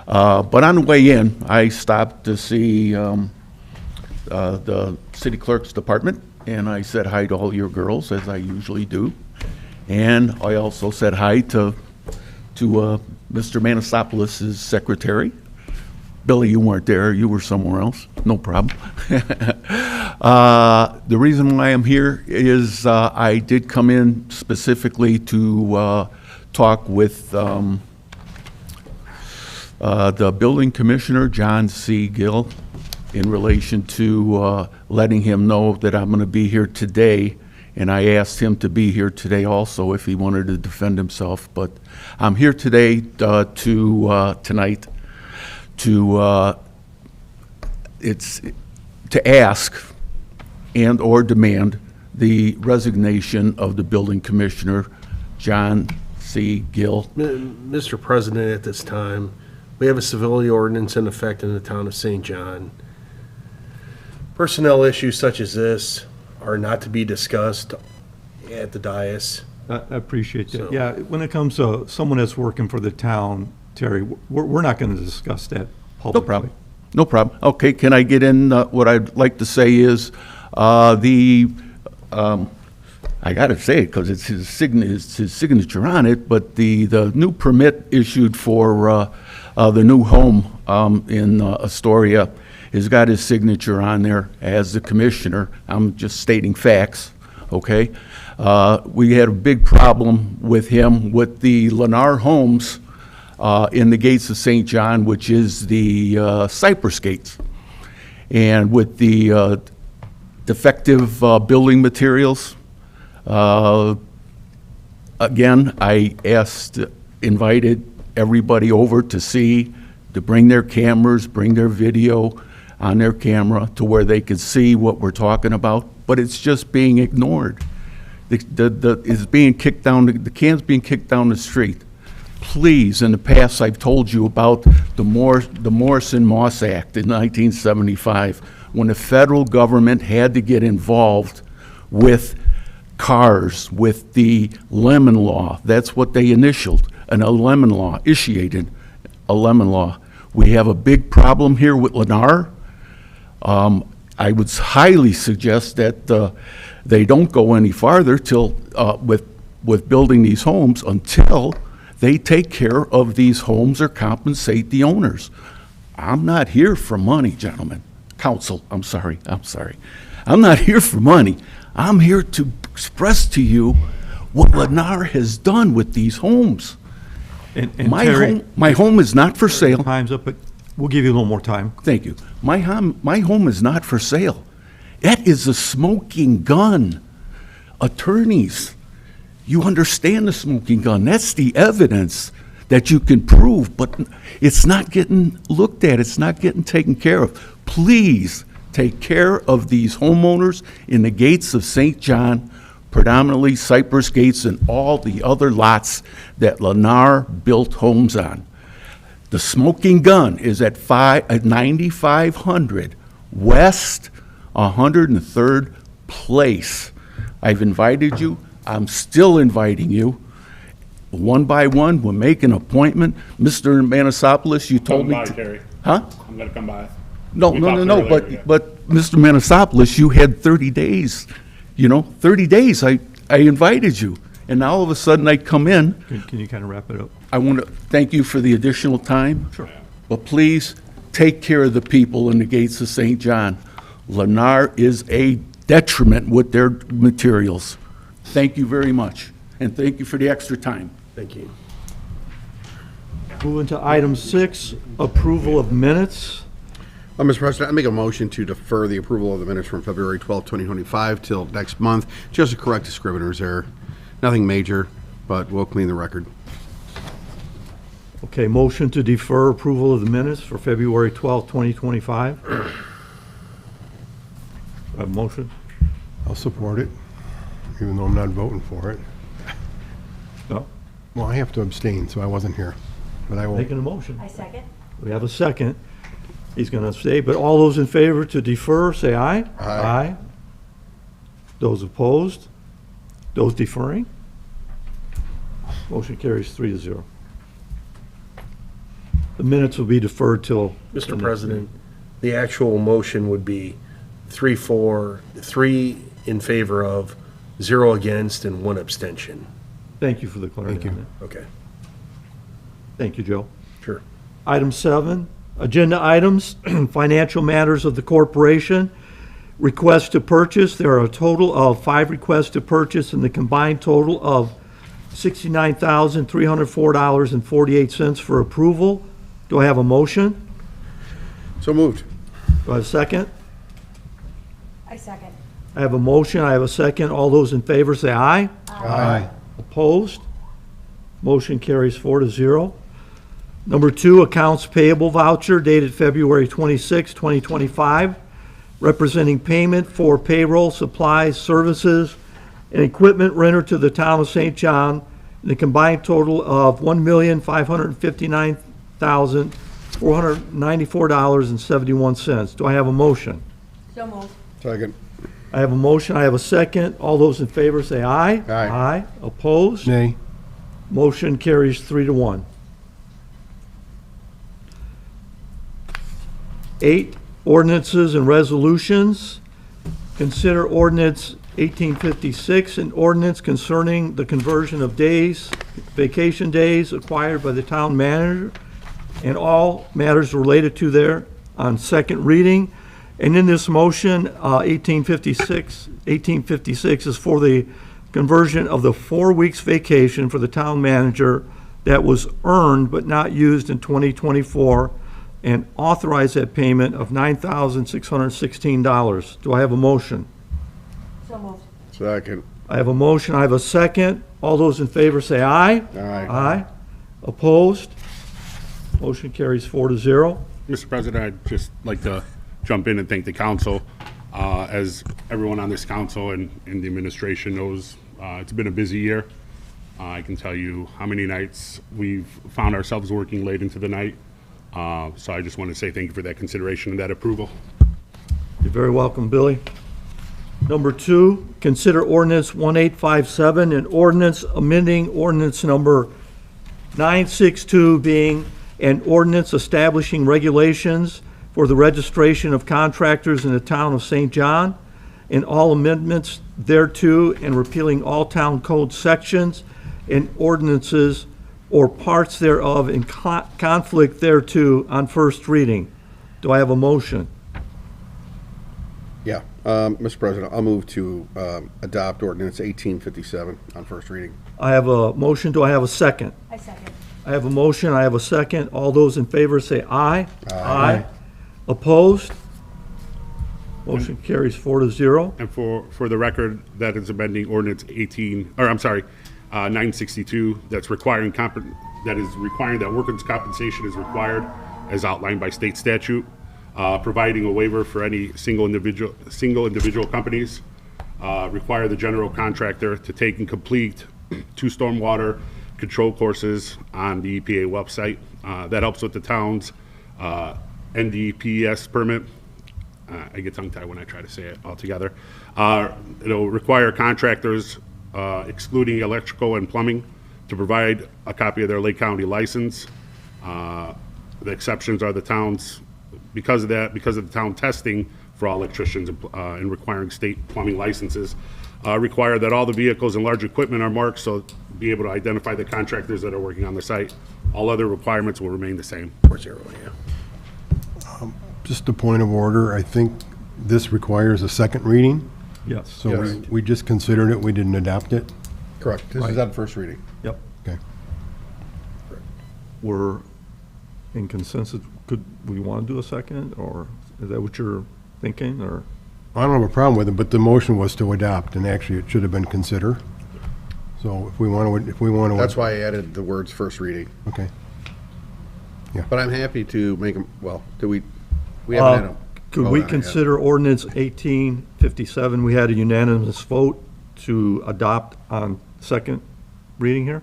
But on the way in, I stopped to see the city clerk's department, and I said hi to all your girls, as I usually do. And I also said hi to Mr. Manasopoulos' secretary. Billy, you weren't there, you were somewhere else, no problem. The reason why I'm here is I did come in specifically to talk with the building commissioner, John C. Gill, in relation to letting him know that I'm going to be here today. And I asked him to be here today also if he wanted to defend himself. But I'm here today tonight to ask and or demand the resignation of the building commissioner, John C. Gill. Mr. President, at this time, we have a civility ordinance in effect in the town of St. John. Personnel issues such as this are not to be discussed at the dais. I appreciate that. So- Yeah, when it comes to someone that's working for the town, Terry, we're not going to discuss that No publicly. problem. No problem. Okay, can I get in? What I'd like to say is, I got to say it because it's his signature on it, but the new permit issued for the new home in Astoria has got his signature on there as the commissioner. I'm just stating facts, okay? We had a big problem with him with the Lennar Homes in the gates of St. John, which is the Cypress gates. And with the defective building materials, again, I invited everybody over to bring their cameras, bring their video on their camera to where they could see what we're talking about, but it's just being ignored. It's being kicked down, the can's being kicked down the street. Please, in the past, I've told you about the Morrison-Moss Act in 1975, when the federal government had to get involved with cars, with the Lemon Law. That's what they initialed, a lemon law, initiated a lemon law. We have a big problem here with Lennar. I would highly suggest that they don't go any farther with building these homes until they take care of these homes or compensate the owners. I'm not here for money, gentlemen. Council, I'm sorry. I'm not here for money. I'm here to express to you what Lennar has done with these homes. And Terry, My home is not for sale. time's up, but we'll give you a little more time. Thank you. My home is not for sale. That is a smoking gun. Attorneys, you understand the smoking gun. That's the evidence that you can prove, but it's not getting looked at. It's not getting taken care of. Please take care of these homeowners in the gates of St. John, predominantly Cypress Gates and all the other lots that Lennar built homes on. The smoking gun is at 9500 West 103rd Place. I've invited you. I'm still inviting you. One by one, we'll make an appointment. Mr. Manasopoulos, you told Come me by, to... Terry. Huh? I'm gonna come by. No, We no, talked no, earlier, yeah. but Mr. Manasopoulos, you had 30 days, 30 days, I invited you, and now all of a sudden I come in, Can you kind of wrap it up? I want to thank you for the additional time. Sure. But please, take care of the people in the gates of St. John. Lennar is a detriment with their materials. Thank you very much, and thank you for the extra time. Thank you. Moving to item 6, approval of minutes. Mr. President, I make a motion to defer the approval of the minutes from February 12th, 2025 till next month. Just to correct the scrivener's error. Nothing major, but we'll clean the record. Okay, motion to defer approval of the minutes for February 12th, 2025. A motion? I'll support it, even though I'm not voting for it. No? Well, I have to abstain, so I wasn't here, but I will. Making a motion. I second. We have a second. He's going to stay, but all those in favor to defer, say aye. Aye. Those opposed? Those deferring? Motion carries 3-0. The minutes will be deferred till. Mr. President, the actual motion would be 3 in favor of, 0 against, and 1 abstention. Thank you for the clarity. Thank you. on that. Okay, Thank you, Joe. sure. Item 7, agenda items, financial matters of the corporation. Request to purchase, there are a total of 5 requests to purchase and the combined total of $69,304.48 for approval. Do I have a motion? So moved. Do I have a second? I second. I have a motion, I have a second. All those in favor say aye. Aye. Opposed? Motion carries 4-0. Number 2, accounts payable voucher dated February 26, 2025, representing payment for payroll, supplies, services, and equipment rendered to the town of St. John in the combined total of $1,559,494.71. Do I have a motion? So moved. Second. I have a motion, I have a second. All those in favor say aye. Aye. Aye. Opposed? Nay. Motion carries 3-1. 8, ordinances and resolutions. Consider ordinance 1856, an ordinance concerning the conversion of days, vacation days acquired by the town manager, and all matters related to there on second reading. And in this motion, 1856 is for the conversion of the 4 weeks vacation for the town manager that was earned but not used in 2024, and authorize that payment of $9,616. Do I have a motion? So moved. Second. I have a motion, I have a second. All those in favor say aye. Aye. Aye. Opposed? Motion carries 4-0. Mr. President, I'd just like to jump in and thank the council. As everyone on this council and the administration knows, it's been a busy year. I can tell you how many nights we've found ourselves working late into the night. So I just want to say thank you for that consideration and that approval. You're very welcome, Billy. Number 2, consider ordinance 1857, an ordinance amending ordinance number 962, being an ordinance establishing regulations for the registration of contractors in the town of St. John, and all amendments thereto, and repealing all town code sections and ordinances or parts thereof in conflict thereto on first reading. Do I have a motion? Yeah. Mr. President, I'll move to adopt ordinance 1857 on first reading. I have a motion. Do I have a second? I second. I have a motion. I have a second. All those in favor say aye. Aye. Opposed? Motion carries 4-0. And for the record, that is amending ordinance 962, that's requiring that workers' compensation is required as outlined by state statute, providing a waiver for any single individual companies, require the general contractor to take and complete 2 stormwater control courses on the EPA website. That helps with the town's NDPS permit. I get tongue-tied when I try to say it all together. It'll require contractors, excluding electrical and plumbing, to provide a copy of their Lake County license. The exceptions are the towns, because of the town testing for all electricians and requiring state plumbing licenses, require that all the vehicles and large equipment are marked, so be able to identify the contractors that are working on the site. All other requirements will remain the same. 4-0, yeah. Just a point of order, I think this requires a second reading, Yes. so Yes. we just considered it, we didn't adopt it. Correct. This is on first reading. Yep. Okay. We're in consensus. Could we want to do a second, or Is that what you're thinking, or? I don't have a problem with it, but the motion was to adopt, and actually it should have been consider. So if we want to. That's why I added the words first reading. Okay. But I'm happy to make them, well, we haven't had a. Could vote we on it yet. consider ordinance 1857? We had a unanimous vote to adopt on second reading here?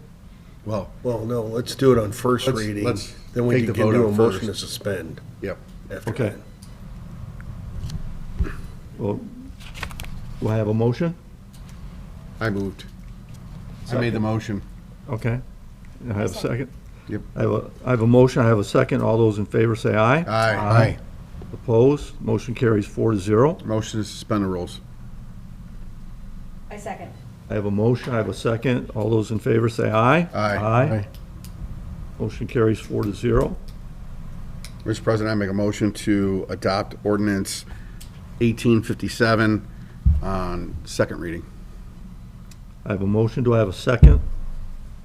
Well, Well, no, let's do it on first Let's- reading. let's Then we take can the vote do a on motion to first. suspend yep. after Okay. that. Well, do I have a motion? I moved. I made the motion. Okay. I have a second? Yep. I have a motion, I have a second. All those in favor say aye. Aye. Opposed? Motion carries 4-0. Motion to suspend the rules. I second. I have a motion, I have a second. All those in favor say aye. Aye. Aye. Motion carries 4-0. Mr. President, I make a motion to adopt ordinance 1857 on second reading. I have a motion, do I have a second?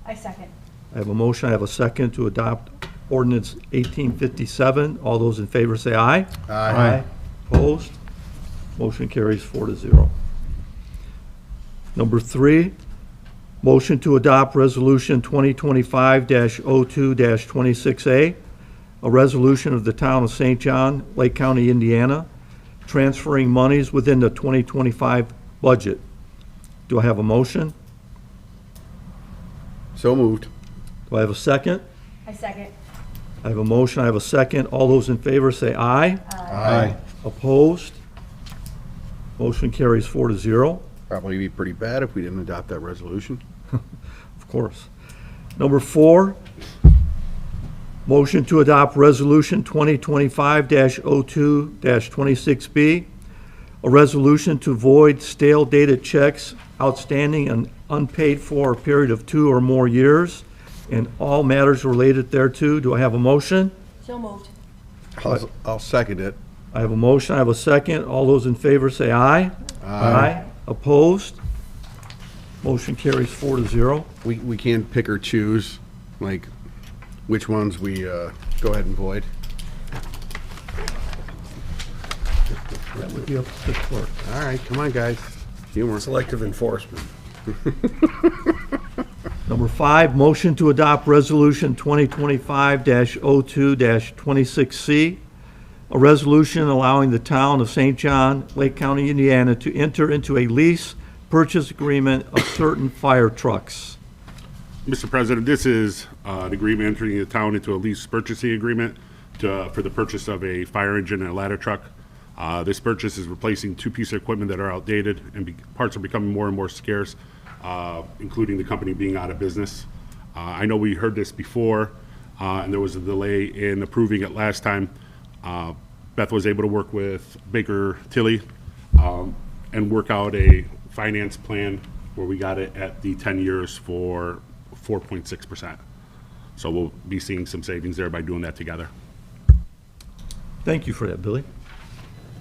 I second. I have a motion, I have a second to adopt ordinance 1857. All those in favor say aye. Aye. Opposed? Motion carries 4-0. Number 3, motion to adopt resolution 2025-02-26A, a resolution of the town of St. John, Lake County, Indiana, transferring monies within the 2025 budget. Do I have a motion? So moved. Do I have a second? I second. I have a motion, I have a second. All those in favor say aye. Aye. Opposed? Motion carries 4-0. Probably be pretty bad if we didn't adopt that resolution. Of course. Number 4, motion to adopt Resolution 2025-02-26B, a resolution to void stale dated checks outstanding and unpaid for a period of 2 or more years, and all matters related thereto. Do I have a motion? So moved. I'll second it. I have a motion, I have a second. All those in favor say aye. Aye. Opposed? Motion carries 4-0. We can't pick or choose, like, which ones we go ahead and void. That would be up to the clerk. All right, come on, guys. Humor. Selective enforcement. Number 5, motion to adopt Resolution 2025-02-26C, a resolution allowing the town of St. John, Lake County, Indiana, to enter into a lease purchase agreement of certain fire trucks. Mr. President, this is an agreement entering the town into a lease purchasing agreement for the purchase of a fire engine and a ladder truck. This purchase is replacing 2 pieces of equipment that are outdated, and parts are becoming more and more scarce, including the company being out of business. I know we heard this before, and there was a delay in approving it last time. Beth was able to work with Baker Tilly and work out a finance plan where we got it at the 10 years for 4.6%. So we'll be seeing some savings there by doing that together. Thank you for that, Billy.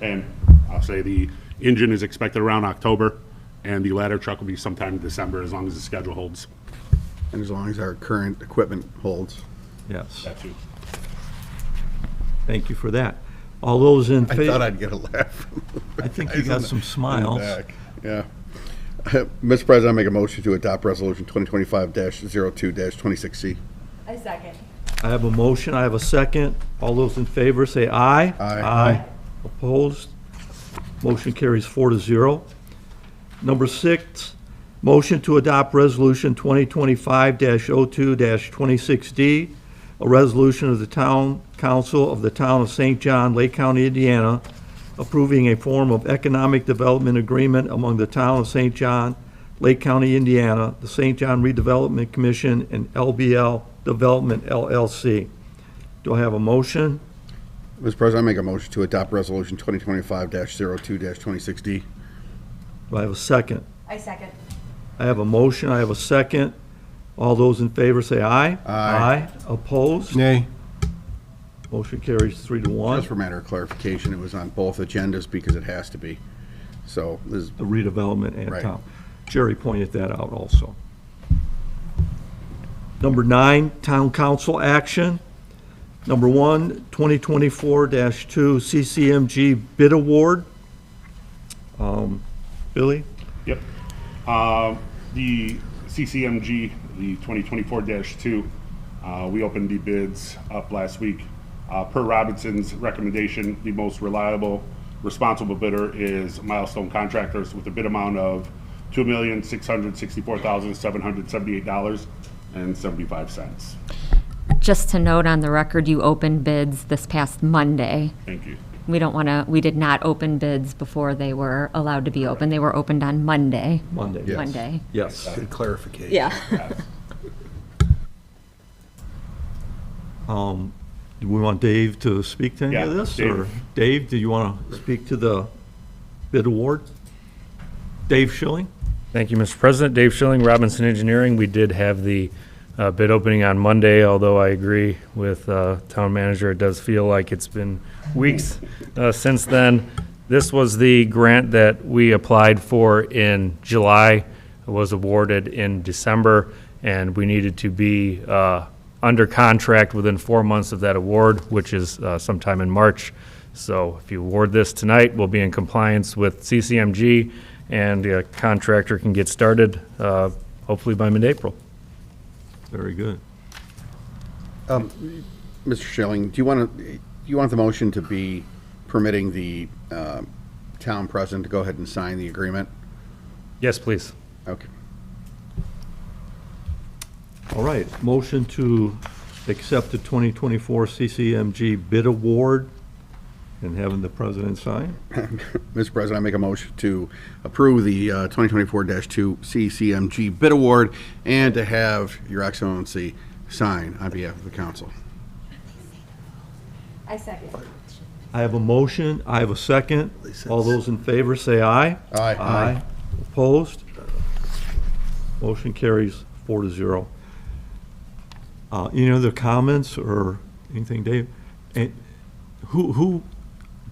And I'll say the engine is expected around October, and the ladder truck will be sometime in December, as long as the schedule holds. And as long as our current equipment holds. Yes, That too. thank you for that. All those in I thought favor? I'd get a laugh. I think you got some smiles. Yeah. Mr. President, I make a motion to adopt Resolution 2025-02-26C. I second. I have a motion, I have a second. All those in favor say aye. Aye. Opposed? Motion carries 4-0. Number 6, motion to adopt Resolution 2025-02-26D, a resolution of the Town Council of the Town of St. John, Lake County, Indiana, approving a form of economic development agreement among the Town of St. John, Lake County, Indiana, the St. John Redevelopment Commission, and LBL Development LLC. Do I have a motion? Mr. President, I make a motion to adopt Resolution 2025-02-26D. Do I have a second? I second. I have a motion, I have a second. All those in favor say aye. Aye. Opposed? Nay. Motion carries 3-1. Just for matter of clarification, it was on both agendas because it has to be. So this is, The redevelopment and Right. town. Jerry pointed that out also. Number 9, town council action. Number 1, 2024-2 CCMG bid award. Billy? Yep. The CCMG, the 2024-2, we opened the bids up last week. Per Robinson's recommendation, the most reliable, responsible bidder is Milestone Contractors with a bid amount of $2,664,778.75. Just to note on the record, you opened bids this past Monday. Thank you. We did not open bids before they were allowed to be open. They were opened on Monday. Monday. Yes. Monday. Yes. Good clarification. Yeah. Do we want Dave to speak to any of Yeah, this? Dave. Or Dave, do you want to speak to the bid award? Dave Schilling? Thank you, Mr. President. Dave Schilling, Robinson Engineering. We did have the bid opening on Monday, although I agree with town manager. It does feel like it's been weeks since then. This was the grant that we applied for in July. It was awarded in December, and we needed to be under contract within 4 months of that award, which is sometime in March. So if you award this tonight, we'll be in compliance with CCMG, and the contractor can get started hopefully by mid-April. Very good. Mr. Schilling, do you want the motion to be permitting the town president to go ahead and sign the agreement? Yes, please. Okay. All right, motion to accept the 2024 CCMG bid award and having the president sign. Mr. President, I make a motion to approve the 2024-2 CCMG bid award and to have Your Excellency sign on behalf of the council. I second. I have a motion, I have a second. All those in favor say aye. Aye. Aye. Opposed? Motion carries 4-0. Any other comments or anything, Dave? And who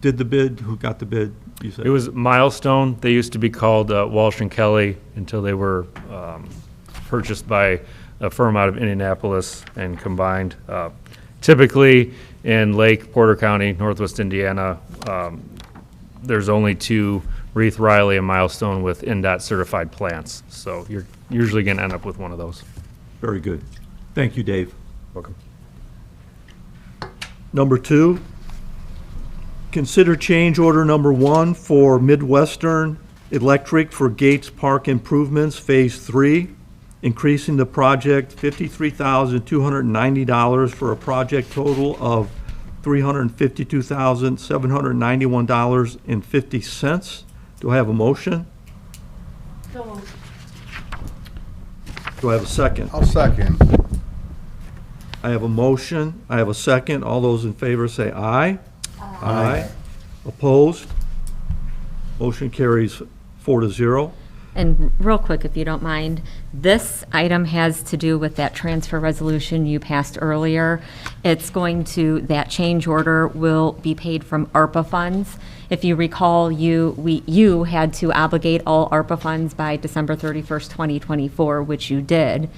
did the bid? Who got the bid? You said It was Milestone. They used to be called Walsh and Kelly until they were purchased by a firm out of Indianapolis and combined. Typically in Lake, Porter County, Northwest Indiana, there's only 2, Reith Riley and Milestone with NDOT certified plants. So you're usually going to end up with one of those. Very good. Thank you, Dave. Welcome. Number 2, consider change order number 1 for Midwestern Electric for Gates Park Improvements, Phase 3, increasing the project $53,290 for a project total of $352,791.50. Do I have a motion? Do I have a second? I'll second. I have a motion, I have a second. All those in favor say aye. Aye. Opposed? Motion carries 4-0. And real quick, if you don't mind, this item has to do with that transfer resolution you passed earlier. It's going to, that change order will be paid from ARPA funds. If you recall, you had to obligate all ARPA funds by December 31st, 2024, which you did.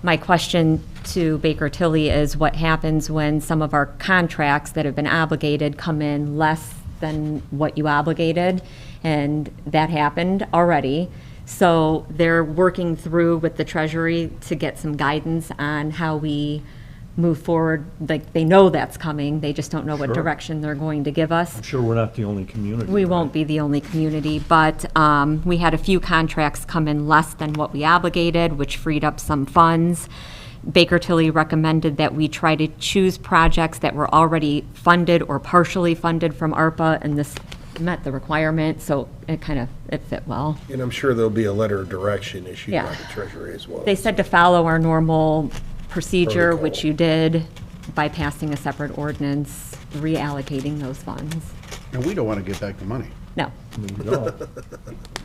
My question to Baker Tilly is what happens when some of our contracts that have been obligated come in less than what you obligated? And that happened already. So they're working through with the Treasury to get some guidance on how we move forward. Like, they know that's coming, they just don't know what Sure. direction they're going to give us. I'm sure we're not the only community. We won't be the only community, but we had a few contracts come in less than what we obligated, which freed up some funds. Baker Tilly recommended that we try to choose projects that were already funded or partially funded from ARPA, and this met the requirement, so it fit well. And I'm sure there'll be a letter of direction issued Yeah. by the Treasury as well. They said to follow our normal procedure, Protocol. which you did, by passing a separate ordinance, reallocating those funds. And we don't want to get back the money. No, No.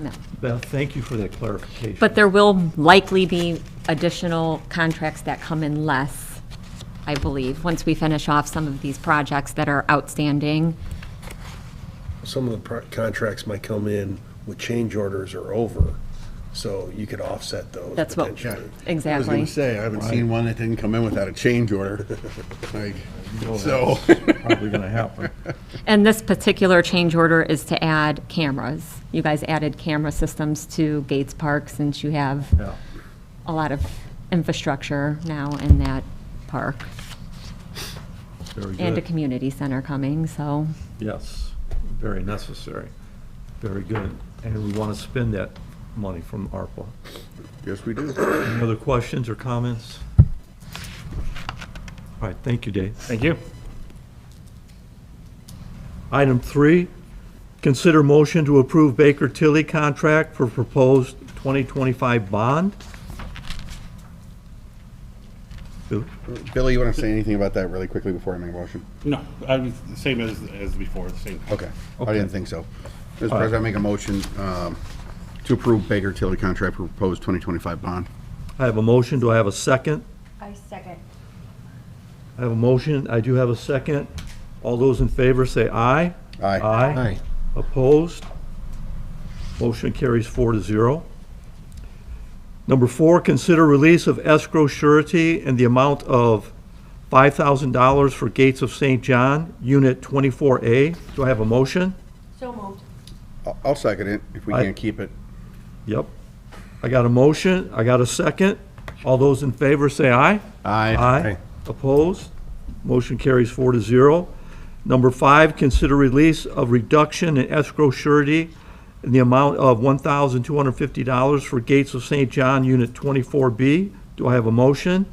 no. Beth, thank you for that clarification. But there will likely be additional contracts that come in less, I believe, once we finish off some of these projects that are outstanding. Some of the contracts might come in with change orders or over, so you could offset those That's what, potentially. I was exactly. going to say, I haven't seen one that didn't come in without a change order. Like, you know So- that's probably gonna happen. And this particular change order is to add cameras. You guys added camera systems to Gates Park since you have Yeah. a lot of infrastructure now in that park. Very And a good. community center coming, so. Yes, very necessary. Very good. And we want to spend that money from ARPA. Yes, we do. Any other questions or comments? All right, thank you, Dave. Thank you. Item 3, consider motion to approve Baker Tilly contract for proposed 2025 bond. Bill? Billy, you want to say anything about that really quickly before I make a motion? No, I was the same as before, the same. Okay, I Okay. didn't think so. Mr. President, I make a motion to approve Baker Tilly contract for proposed 2025 bond. I have a motion. Do I have a second? I second. I have a motion. I do have a second. All those in favor say aye. Aye. Aye. Opposed? Motion carries 4-0. Number 4, consider release of escrow surety in the amount of $5,000 for Gates of St. John, Unit 24A. Do I have a motion? So moved. I'll second it if we I- can't keep it. Yep. I got a motion. I got a second. All those in favor say aye. Aye. Aye. Opposed? Motion carries 4-0. Number 5, consider release of reduction in escrow surety in the amount of $1,250 for Gates of St. John, Unit 24B. Do I have a motion?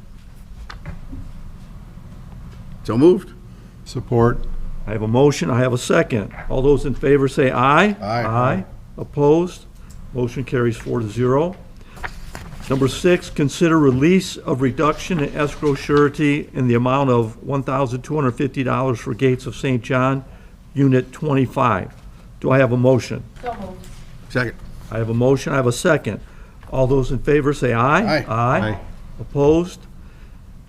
So moved. Support. I have a motion. I have a second. All those in favor say aye. Aye. Aye. Opposed? Motion carries 4-0. Number 6, consider release of reduction in escrow surety in the amount of $1,250 for Gates of St. John, Unit 25. Do I have a motion? So moved. Second. I have a motion. I have a second. All those in favor say aye. Aye. Aye. Opposed?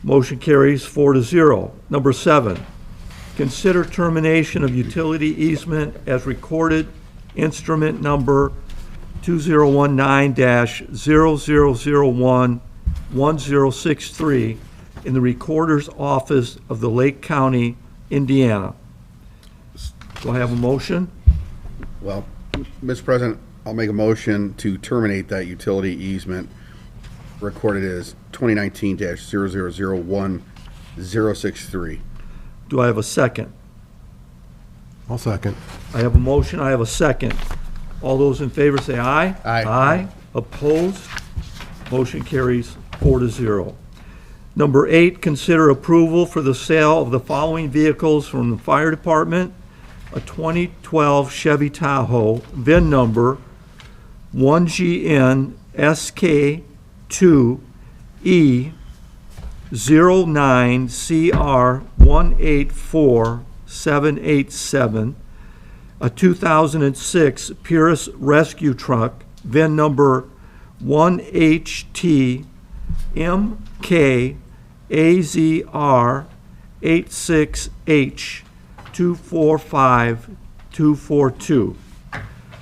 Motion carries 4-0. Number 7, consider termination of utility easement as recorded instrument number 2019-0001-1063 in the Recorder's Office of the Lake County, Indiana. Do I have a motion? Well, Mr. President, I'll make a motion to terminate that utility easement recorded as 2019-0001-063. Do I have a second? I'll second. I have a motion, I have a second. All those in favor say aye. Aye. Aye. Opposed? Motion carries 4-0. Number 8, consider approval for the sale of the following vehicles from the fire department. A 2012 Chevy Tahoe, VIN number 1GN SK2E09CR184787. A 2006 Purus Rescue Truck, VIN number 1HTMKAZR86H245242.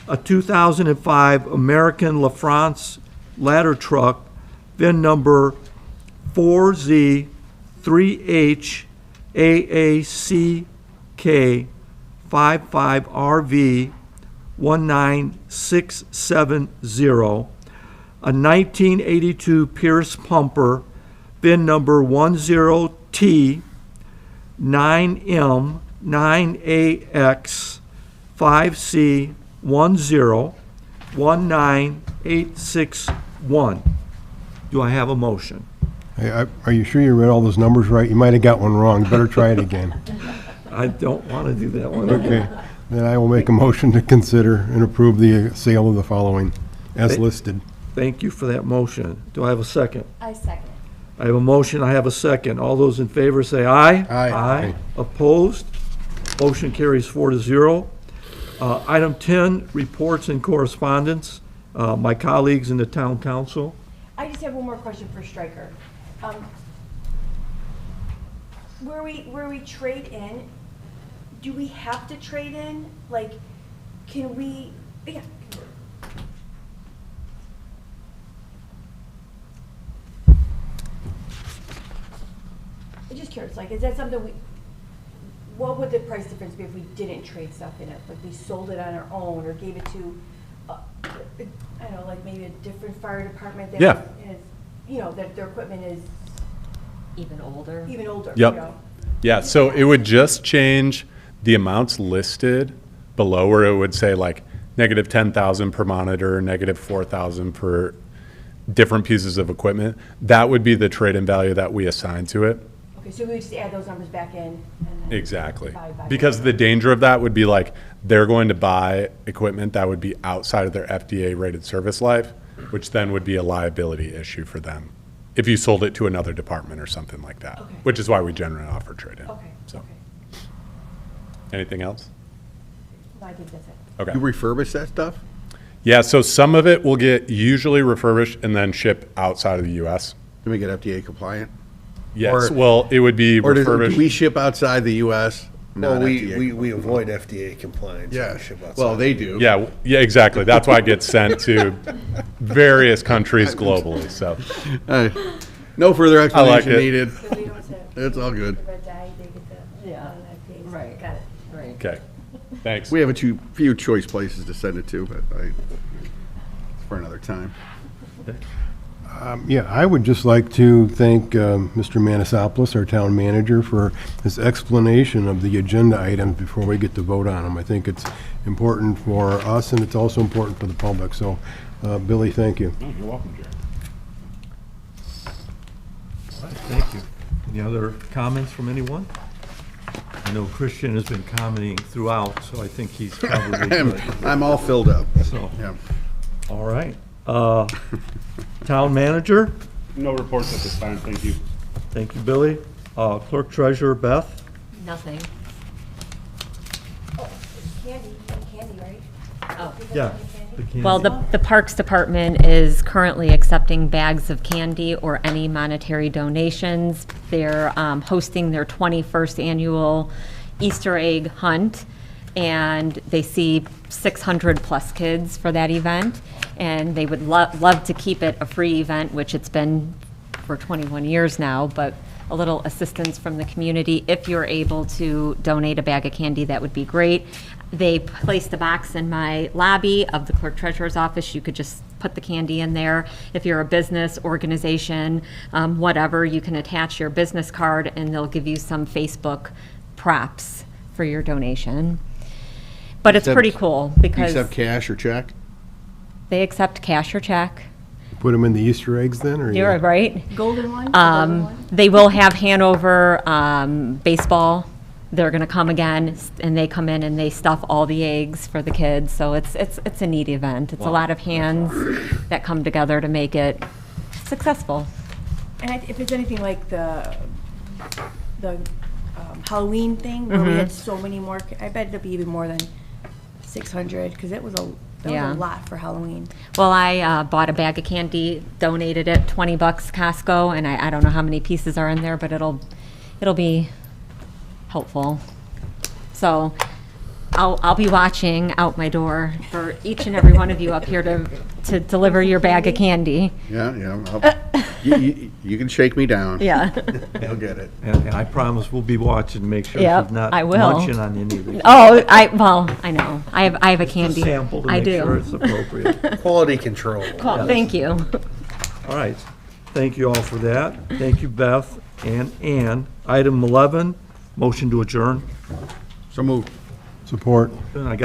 A 2005 American LaFrance ladder truck, VIN number 4Z3HAACK55RV 19670. A 1982 Pierce pumper, VIN number 10T9M9AX5C1019861. Do I have a motion? Hey, are you sure you read all those numbers right? You might have got one wrong. Better try it again. I don't want to do that one. Okay. Then I will make a motion to consider and approve the sale of the following as listed. Thank you for that motion. Do I have a second? I second. I have a motion, I have a second. All those in favor say aye. Aye. Aye. Opposed? Motion carries 4-0. Item 10, reports and correspondence. My colleagues in the town council. I just have one more question for Stryker. Where we trade in, do we have to trade in? Like, can we, yeah. I'm just curious, like, is that something what would the price difference be if we didn't trade stuff in it? Like we sold it on our own or gave it to, I don't know, like maybe a different fire department that Yeah. is, you know, that their equipment is Even older. even older, Yep. you know? Yeah, so it would just change the amounts listed below, where it would say like negative 10,000 per monitor, negative 4,000 per different pieces of equipment. That would be the trade-in value that we assign to it. Okay, so we would just add those numbers back in and then. Exactly. divide by Because the danger of that would be like, they're going to buy equipment that would be outside of their FDA-rated service life, which then would be a liability issue for them if you sold it to another department or something like that, Okay. which is why we generally offer trade-in. Okay, So, okay. anything else? No, I think that's it. Okay. You refurbish that stuff? Yeah, so some of it will get usually refurbished and then ship outside of the US. To make it FDA compliant? Yes, Or- well, it would be Or do we refurbished. ship outside the US? Well, Not we FDA. avoid FDA compliance. when Yeah, we ship outside. well, they do. Yeah, yeah, exactly. That's why it gets sent to various countries globally, so. No further I like explanation it. needed. So we don't have to- It's all good. The red dye, they get the. Yeah. FDA. Right. Got it. Right. Okay, thanks. We have a few choice places to send it to, but it's for another time. Yeah, I would just like to thank Mr. Manisopoulos, our town manager, for his explanation of the agenda items before we get to vote on them. I think it's important for us, and it's also important for the public. So, Billy, thank you. Oh, you're welcome, Jerry. Thank you. Any other comments from anyone? I know Christian has been commenting throughout, so I think he's probably good. I'm all filled up. So, Yeah. all right. Town manager, No reports at this time, thank you. thank you, Billy. Clerk treasurer, Beth. Nothing. Oh, candy, right? Oh. People Yeah. want candy? the candy. Well, the Parks Department is currently accepting bags of candy or any monetary donations. They're hosting their 21st annual Easter egg hunt, and they see 600-plus kids for that event, and they would love to keep it a free event, which it's been for 21 years now, but a little assistance from the community. If you're able to donate a bag of candy, that would be great. They placed a box in my lobby of the clerk treasurer's office. You could just put the candy in there. If you're a business, organization, whatever, you can attach your business card and they'll give you some Facebook props for your donation. But it's pretty cool You because accept cash or check? they accept cash or check. Put them in the Easter eggs then, or? You're right. Golden one? The golden one? They will have Hanover baseball. They're going to come again, and they come in and they stuff all the eggs for the kids. So it's a neat event. It's a lot of hands that come together to make it successful. And if it's anything like the Halloween thing, where we had so many more, I bet it'll be even more than 600, because that was a Yeah. lot for Halloween. Well, I bought a bag of candy, donated it, $20 Costco, and I don't know how many pieces are in there, but it'll be helpful. So I'll be watching out my door for each and every one of you up here to deliver your bag of candy. Yeah. You can shake me down. Yeah. I'll get it. And I promise we'll be watching to make sure Yep, she's not I will. munching on any of these. Oh, I know. I have a candy. Just a sample to I make sure do. it's appropriate. Quality control. Cool, thank you. All right. Thank you all for that. Thank you, Beth and Ann. Item 11, motion to adjourn. So moved. Support. And I got